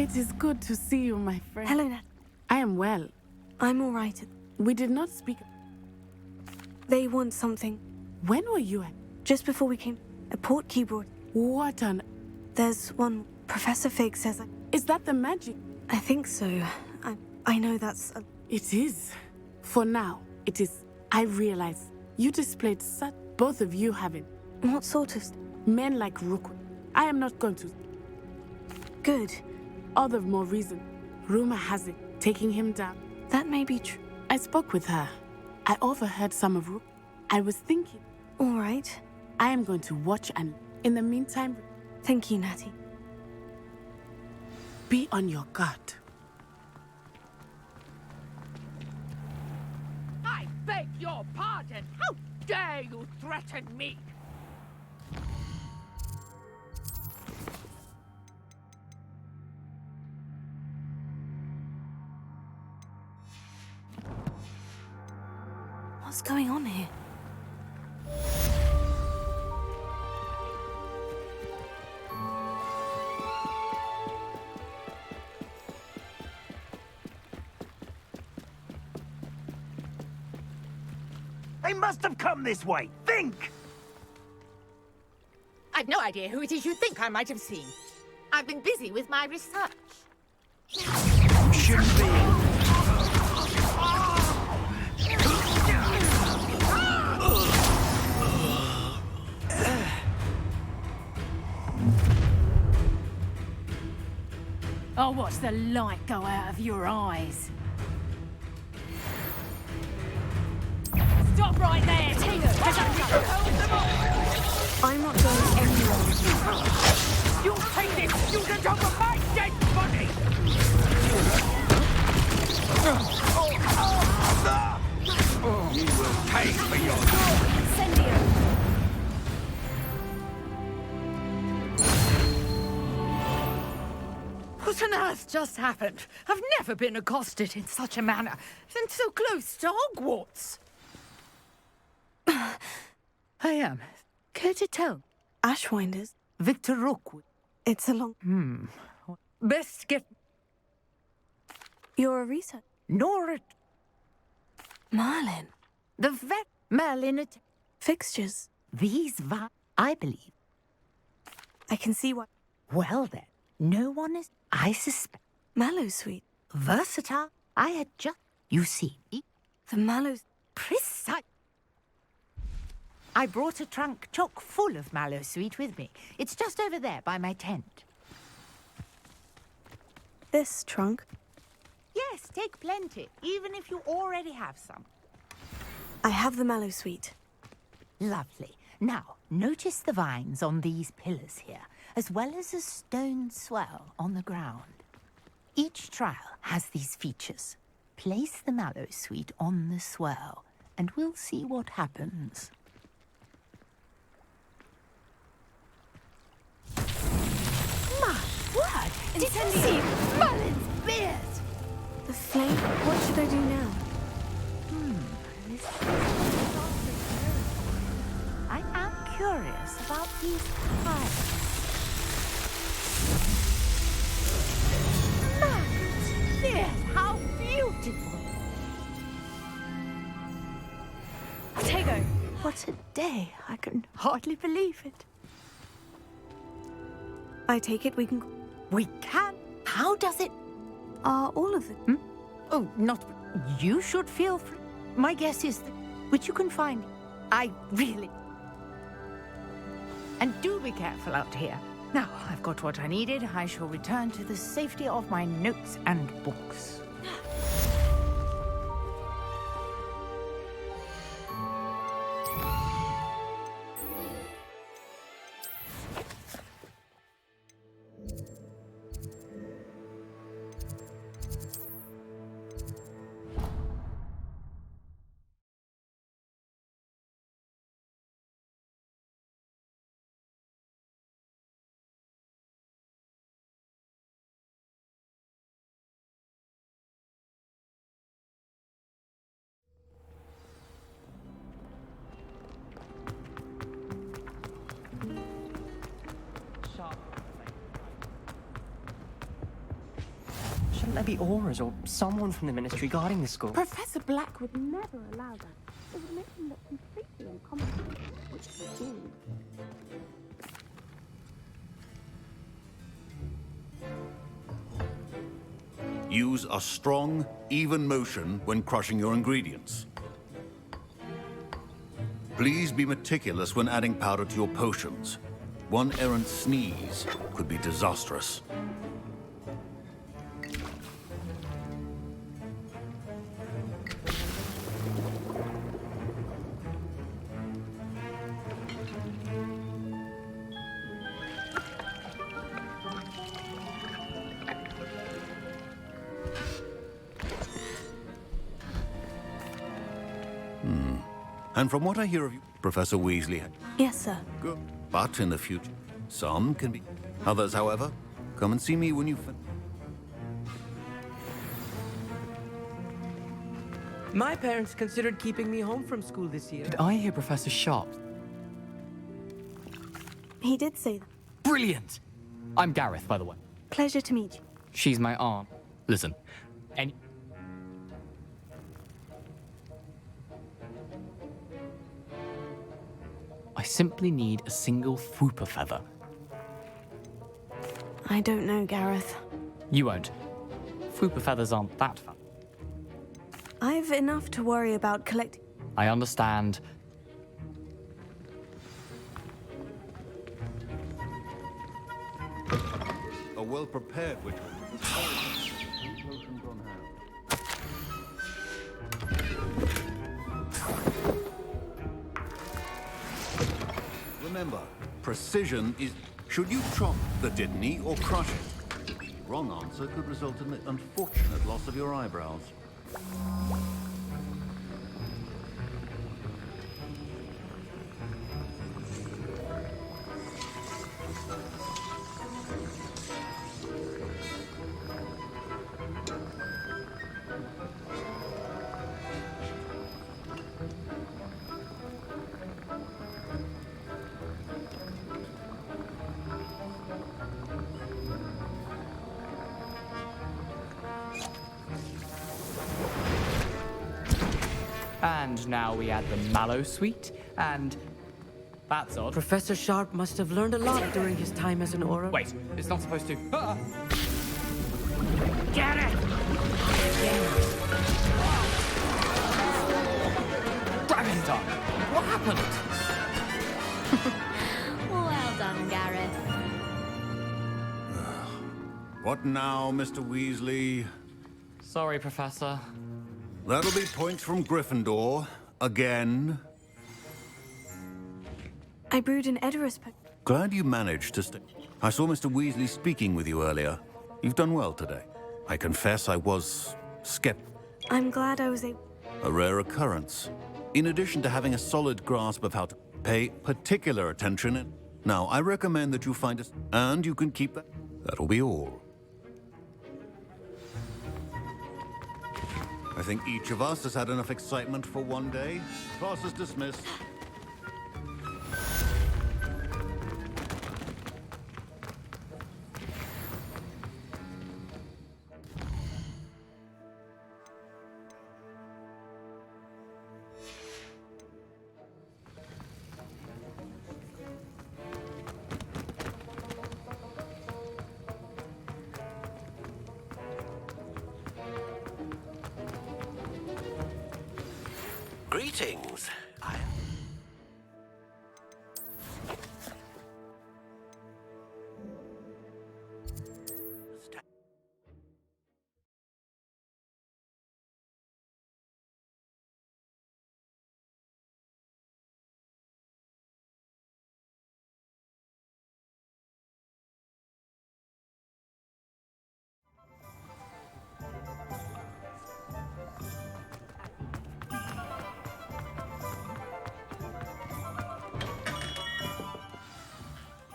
It is good to see you, my friend. Hello, Nat. I am well. I'm all right. We did not speak. They want something. When were you at? Just before we came. A port key brought. What on... There's one. Professor Fig says Is that the magic? I think so. I know that's... It is. For now, it is. I realize you displayed such... Both of you have it. What sort of... Men like Rookwood. I am not going to... Good. All the more reason. Rumor has it, taking him down. That may be true. I spoke with her. I overheard some of Rook. I was thinking... All right. I am going to watch and... In the meantime... Thank you, Natty. Be on your guard. I beg your pardon. How dare you threaten me? What's going on here? They must have come this way. Think! I've no idea who it is you think I might have seen. I've been busy with my research. Shouldn't be. I'll watch the light go out of your eyes. Stop right there! I'm not going anywhere. You'll take this! You can talk of my dead body! You will pay for your... Incendio! What on earth just happened? I've never been accosted in such a manner, and so close to Hogwarts. I am. Care to tell? Ashwinders? Victor Rookwood. It's a long... Best get... You're a researcher? Nor at... Merlin. The vet... Merlin at... Fixtures. These I believe. I can see why... Well then, no one is... I suspect... Mallow Sweet. Versatile. I had just... You see... The Mallows... Precise. I brought a trunk chock full of mallow sweet with me. It's just over there by my tent. This trunk? Yes, take plenty, even if you already have some. I have the Mallow Sweet. Lovely. Now, notice the vines on these pillars here, as well as a stone swell on the ground. Each trial has these features. Place the mallow sweet on the swell, and we'll see what happens. My word! Did you see Merlin's beard? The flame? What should I do now? This I am curious about these eyes. Merlin's beard! How beautiful! Tego! What a day! I can hardly believe it. I take it we can... We can? How does it... Are all of them? Oh, not... You should feel free. My guess is that... Which you can find. I really... And do be careful out here. Now, I've got what I needed. I shall return to the safety of my notes and books. Shouldn't there be auras or someone from the Ministry guarding the school? Professor Black would never allow that. It would make him look completely incompetent, which is all. Use a strong, even motion when crushing your ingredients. Please be meticulous when adding powder to your potions. One errant sneeze could be disastrous. And from what I hear of you, Professor Weasley... Yes, sir. Good. But in the future, some can be... Others, however, come and see me when you... My parents considered keeping me home from school this year. Did I hear Professor Sharp? He did say that. Brilliant! I'm Gareth, by the way. Pleasure to meet you. She's my aunt. Listen, I simply need a single Fwooper feather. I don't know, Gareth. You won't. Fwooper feathers aren't that fun. I've enough to worry about collecting. I understand. A well-prepared witch. Remember, precision is... Should you chop the Dittany or crush it? The wrong answer could result in the unfortunate loss of your eyebrows. And now we add the Mallow Sweet, and that's odd. Professor Sharp must have learned a lot during his time as an Auror. Wait, it's not supposed to. Ah! Get it! Dragon's Eye! What happened? Well done, Gareth. What now, Mr. Weasley? Sorry, Professor. That'll be points from Gryffindor. Again. I brewed an Edorus potion. Glad you managed to stay. I saw Mr. Weasley speaking with you earlier. You've done well today. I confess I was skeptical. I'm glad I was able. A rare occurrence. In addition to having a solid grasp of how to pay particular attention. Now, I recommend that you find us, and you can keep that. That'll be all. I think each of us has had enough excitement for one day. Class is dismissed. Greetings.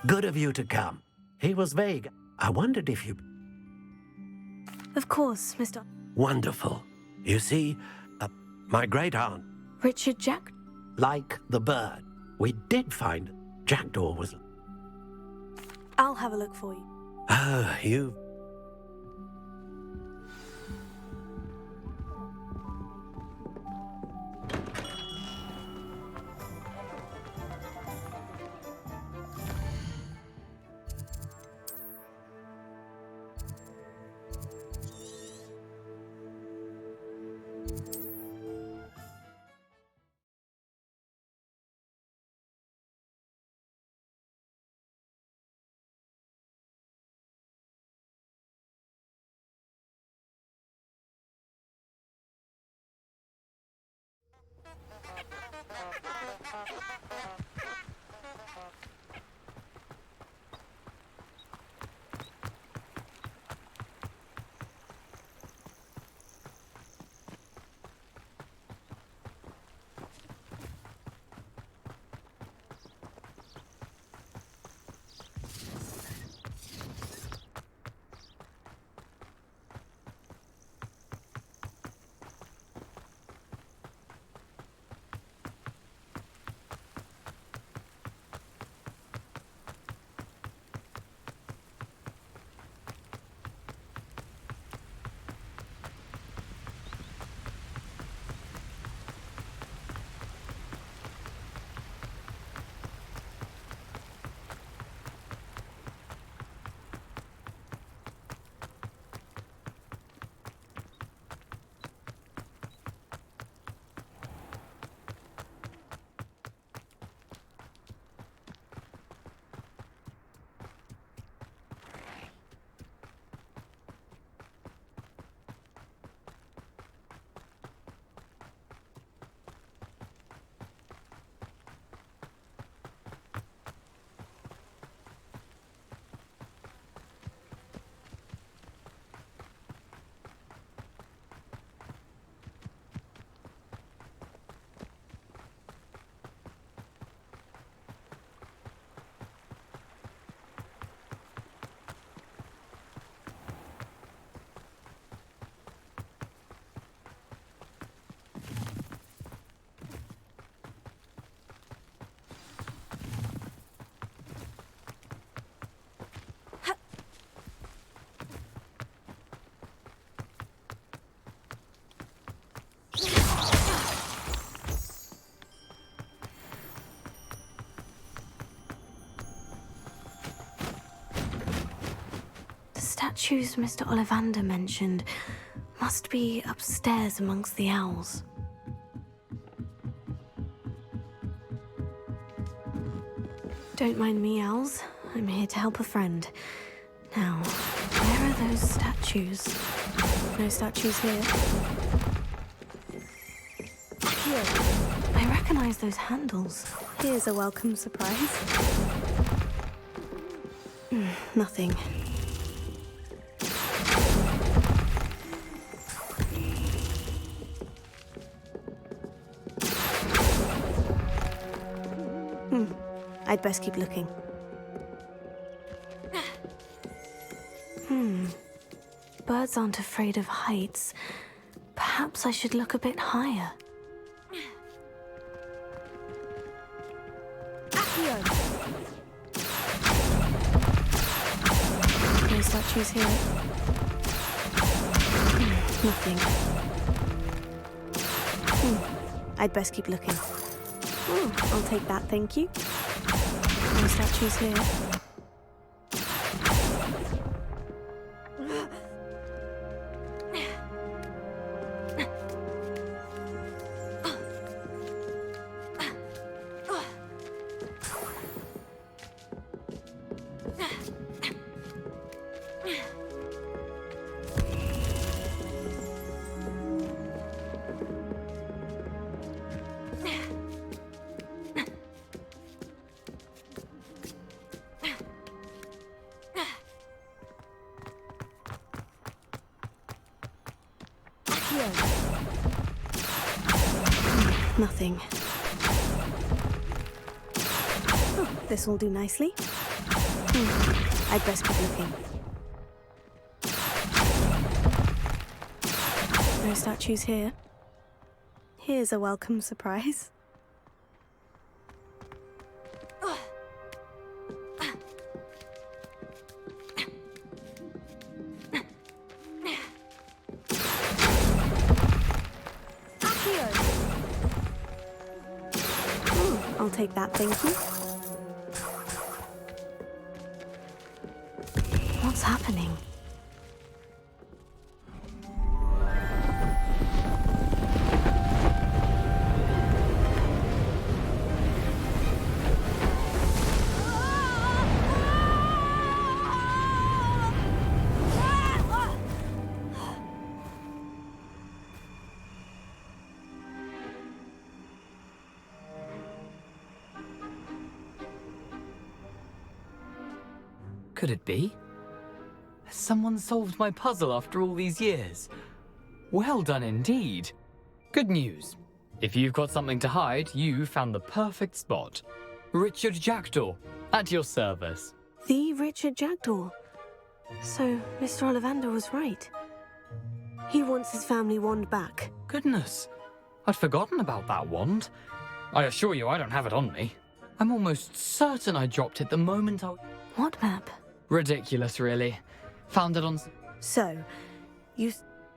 Good of you to come. He was vague. I wondered if you... Of course, Mr. Wonderful. You see, my great-aunt... Richard Jack? Like the bird. We did find Jackdaw was... I'll have a look for you. Ah, you... Statues Mr. Ollivander mentioned must be upstairs amongst the owls. Don't mind me, owls. I'm here to help a friend. Now, where are those statues? No statues here. Here. I recognize those handles. Here's a welcome surprise. Nothing. I'd best keep looking. Birds aren't afraid of heights. Perhaps I should look a bit higher. No statues here. Nothing. I'd best keep looking. I'll take that, thank you. No statues here. Nothing. This will do nicely. I'd best keep looking. No statues here. Here's a welcome surprise. I'll take that, thank you. What's happening? could it be? Has someone solved my puzzle after all these years? Well done indeed. Good news. If you've got something to hide, you found the perfect spot. Richard Jackdaw, at your service. The Richard Jackdaw. So, Mr. Ollivander was right. He wants his family wand back. Goodness, I'd forgotten about that wand. I assure you I don't have it on me. I'm almost certain I dropped it the moment I... What map? Ridiculous, really. Found it on... So, you...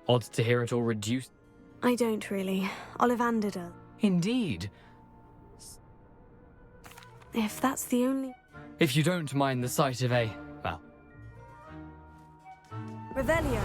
Odd to hear it all reduced. I don't really. Ollivander does. Indeed. If that's the only... If you don't mind the sight of a... well... Revelio.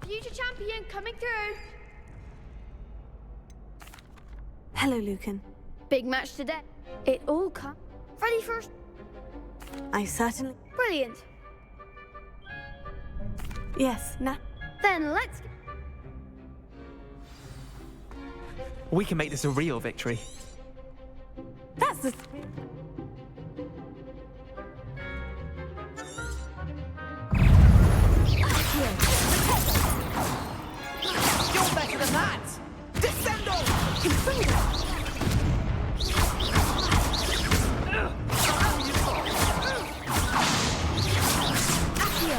Future champion coming through. Hello, Lucan. Big match today. It all comes. Ready first. I certainly... Brilliant. Yes, Then let's... We can make this a real victory. That's the... You're better than that! Descendo! Accio.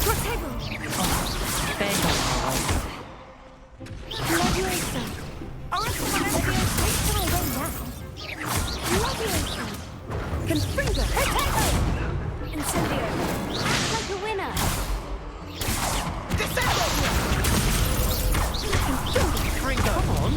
Protego. Leviosa. Leviosa takes her away now. Leviosa. Confringo. Protego. Incendio. Act like a winner. Descendo! Ringo. Come on.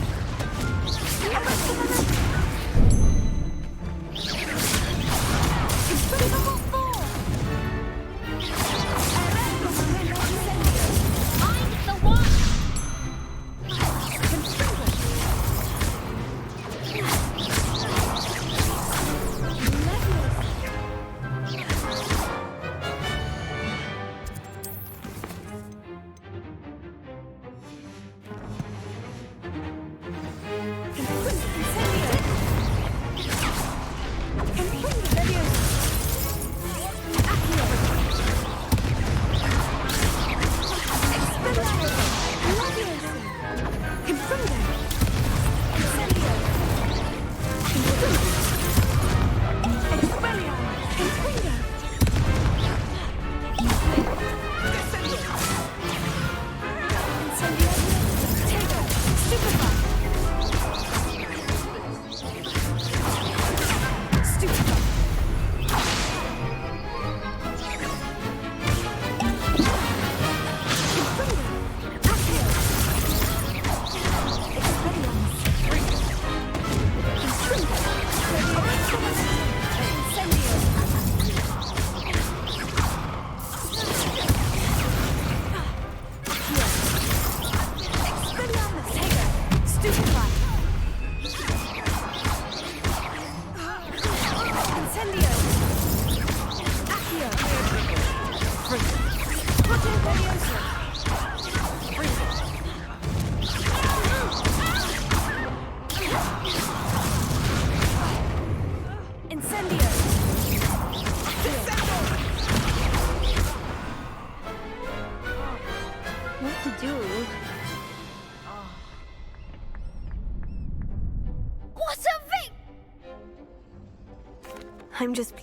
I'm just...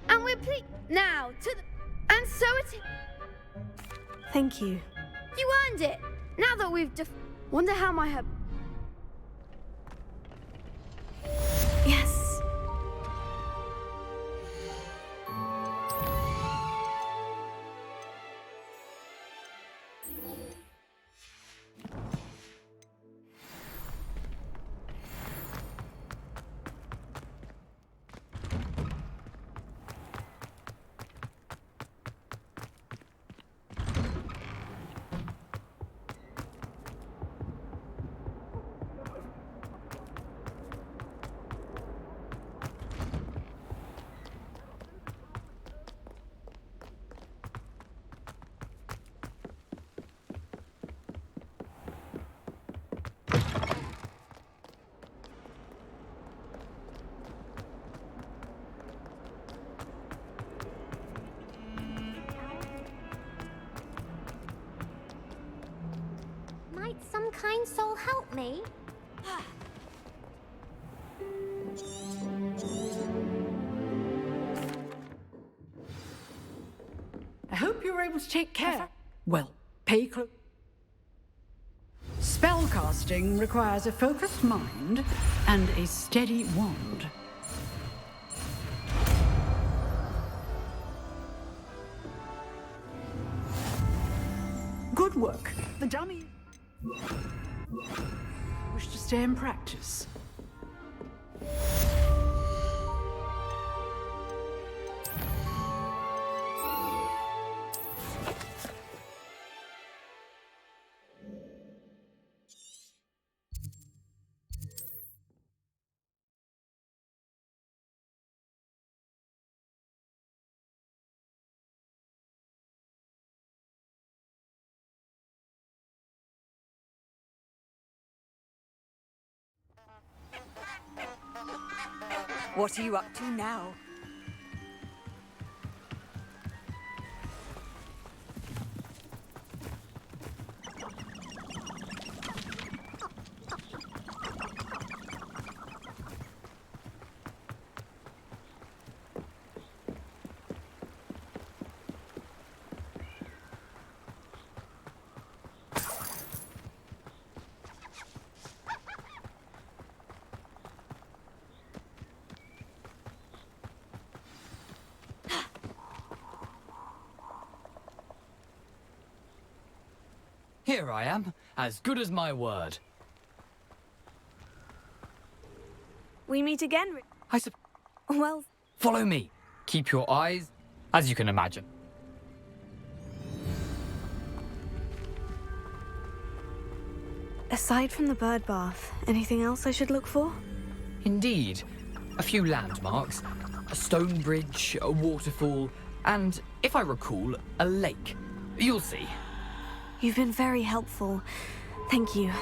And we're now to the... And so it... Thank you. You earned it. Now that we've wonder how my her... Yes. Might some kind soul help me? I hope you're able to take care. Well, pay close. Spellcasting requires a focused mind and a steady wand. Good work. The dummy... Wish to stay in practice. What are you up to now? Here I am, as good as my word. We meet again. Well... Follow me. Keep your eyes, as you can imagine. Aside from the bird bath, anything else I should look for? Indeed. A few landmarks, a stone bridge, a waterfall, and, if I recall, a lake. You'll see. You've been very helpful. Thank you.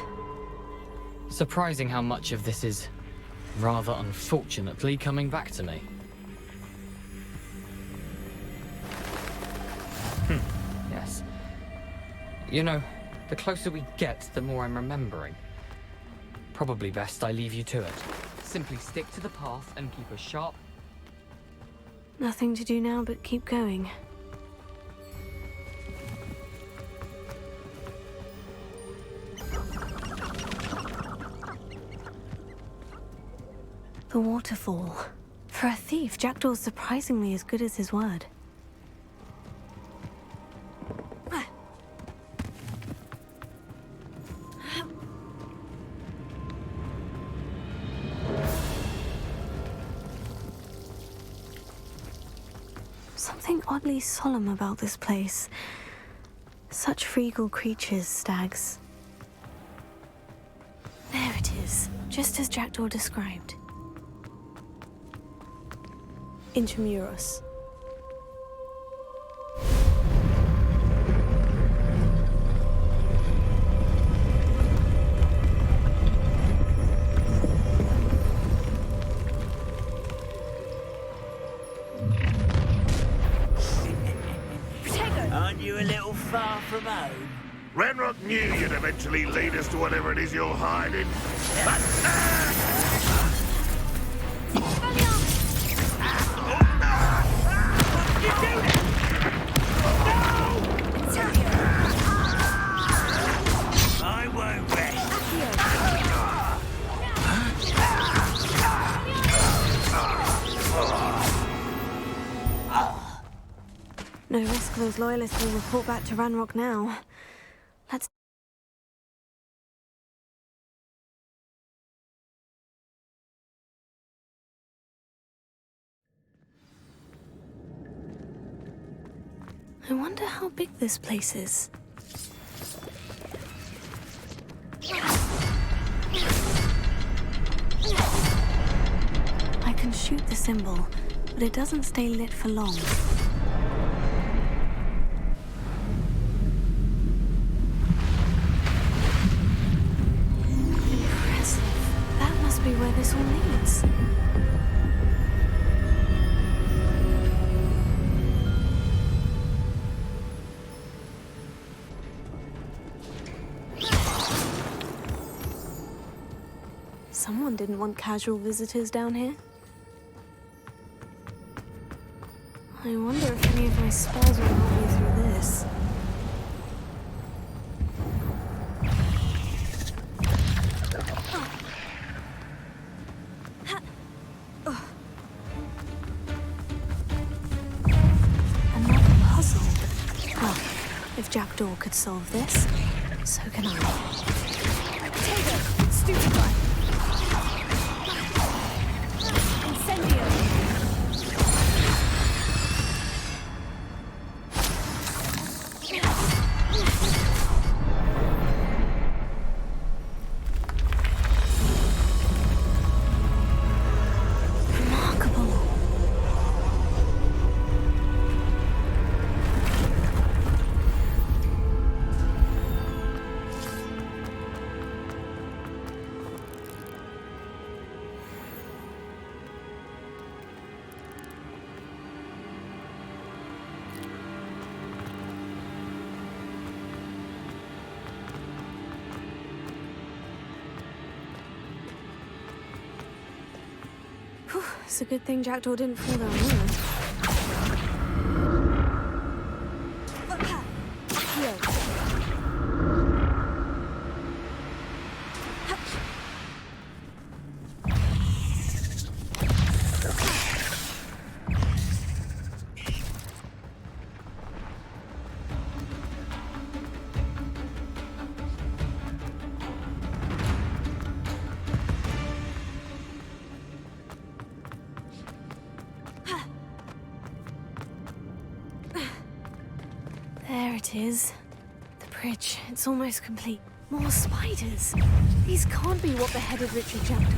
Surprising how much of this is, rather unfortunately, coming back to me. Yes. You know, the closer we get, the more I'm remembering. Probably best I leave you to it. Simply stick to the path and keep a sharp... Nothing to do now but keep going. The waterfall. For a thief, Jackdaw's surprisingly as good as his word. Something oddly solemn about this place. Such regal creatures, stags. There it is, just as Jackdaw described. Intramuros. Aren't you a little far from home? Ranrock knew you'd eventually lead us to whatever it is you're hiding. I won't rest. No risk those loyalists will report back to Ranrock now. Let's... I wonder how big this place is. I can shoot the symbol, but it doesn't stay lit for long. That must be where this all leads. Someone didn't want casual visitors down here. I wonder if any of my spells will help me through this. If Jackdaw could solve this, so can I. Potato! Stupefy! Incendio! It's a good thing Jackdaw didn't fall down there. There it is. The bridge. It's almost complete. More spiders. These can't be what beheaded Richard Jackdaw.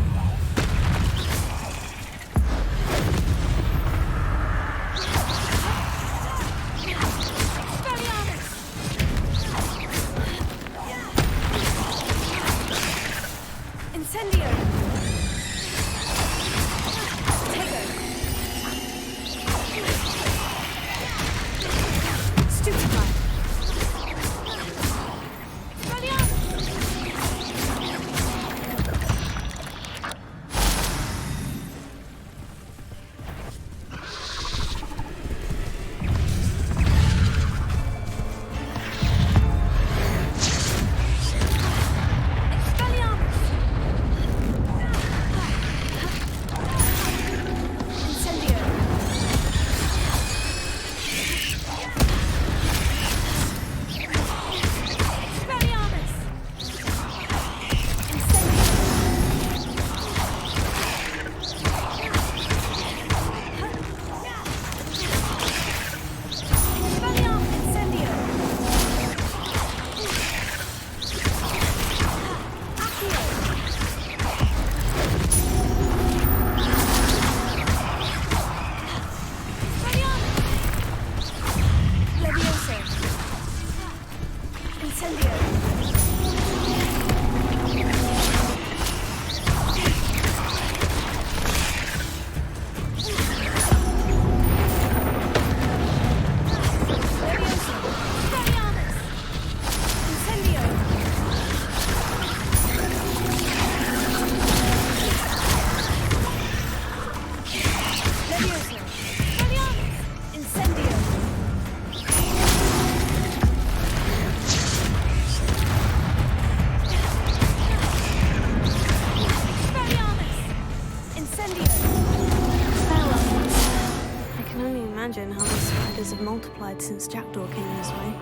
multiplied since Jackdaw came this way.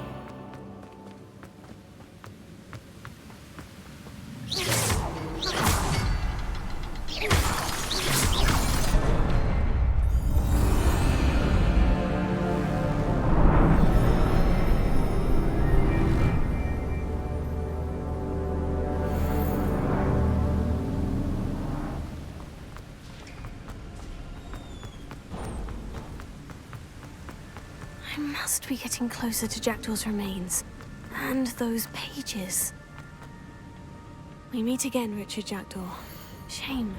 I must be getting closer to Jackdaw's remains. And those pages. We meet again, Richard Jackdaw. Shame.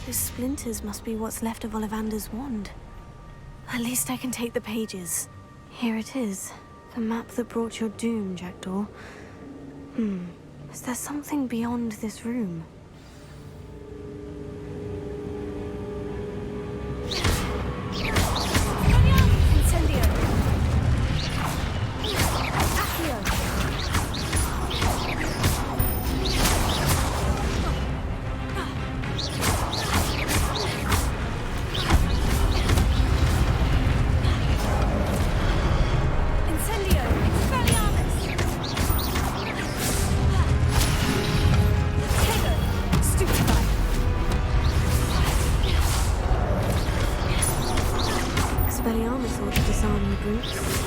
Those splinters must be what's left of Ollivander's wand. At least I can take the pages. Here it is. The map that brought your doom, Jackdaw. Is there something beyond this room? Expelliarmus ought to disarm the brutes.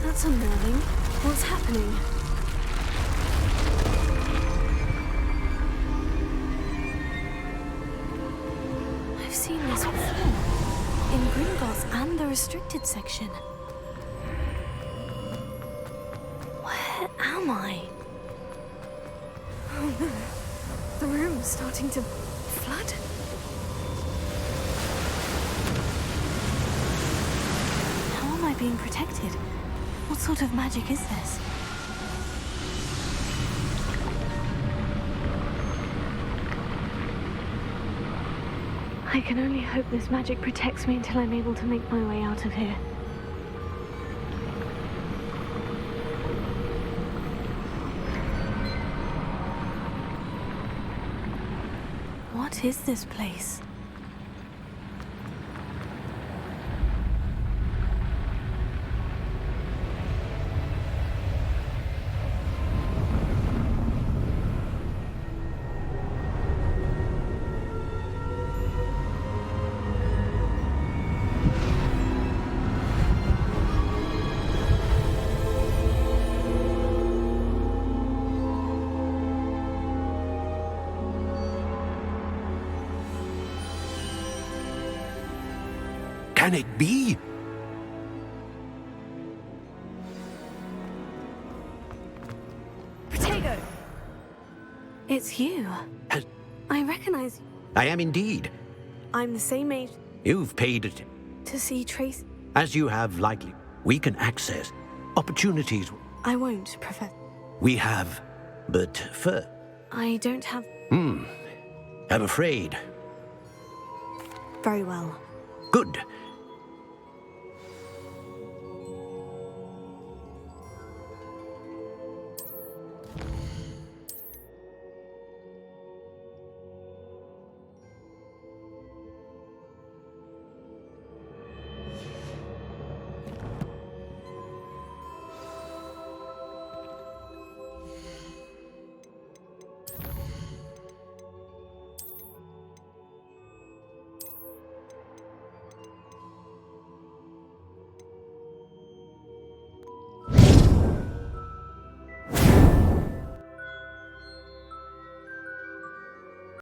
That's unnerving. What's happening? I've seen this before. In Gringotts and the restricted section. Where am I? Oh no. The room's starting to flood. How am I being protected? What sort of magic is this? I can only hope this magic protects me until I'm able to make my way out of here. What is this place? Can it be? Protego! It's you. I recognize you. I am indeed. I'm the same age You've paid it. to see Trace. As you have likely. We can access opportunities I won't, Professor. we have. But first, I don't have... I'm afraid. Very well. Good.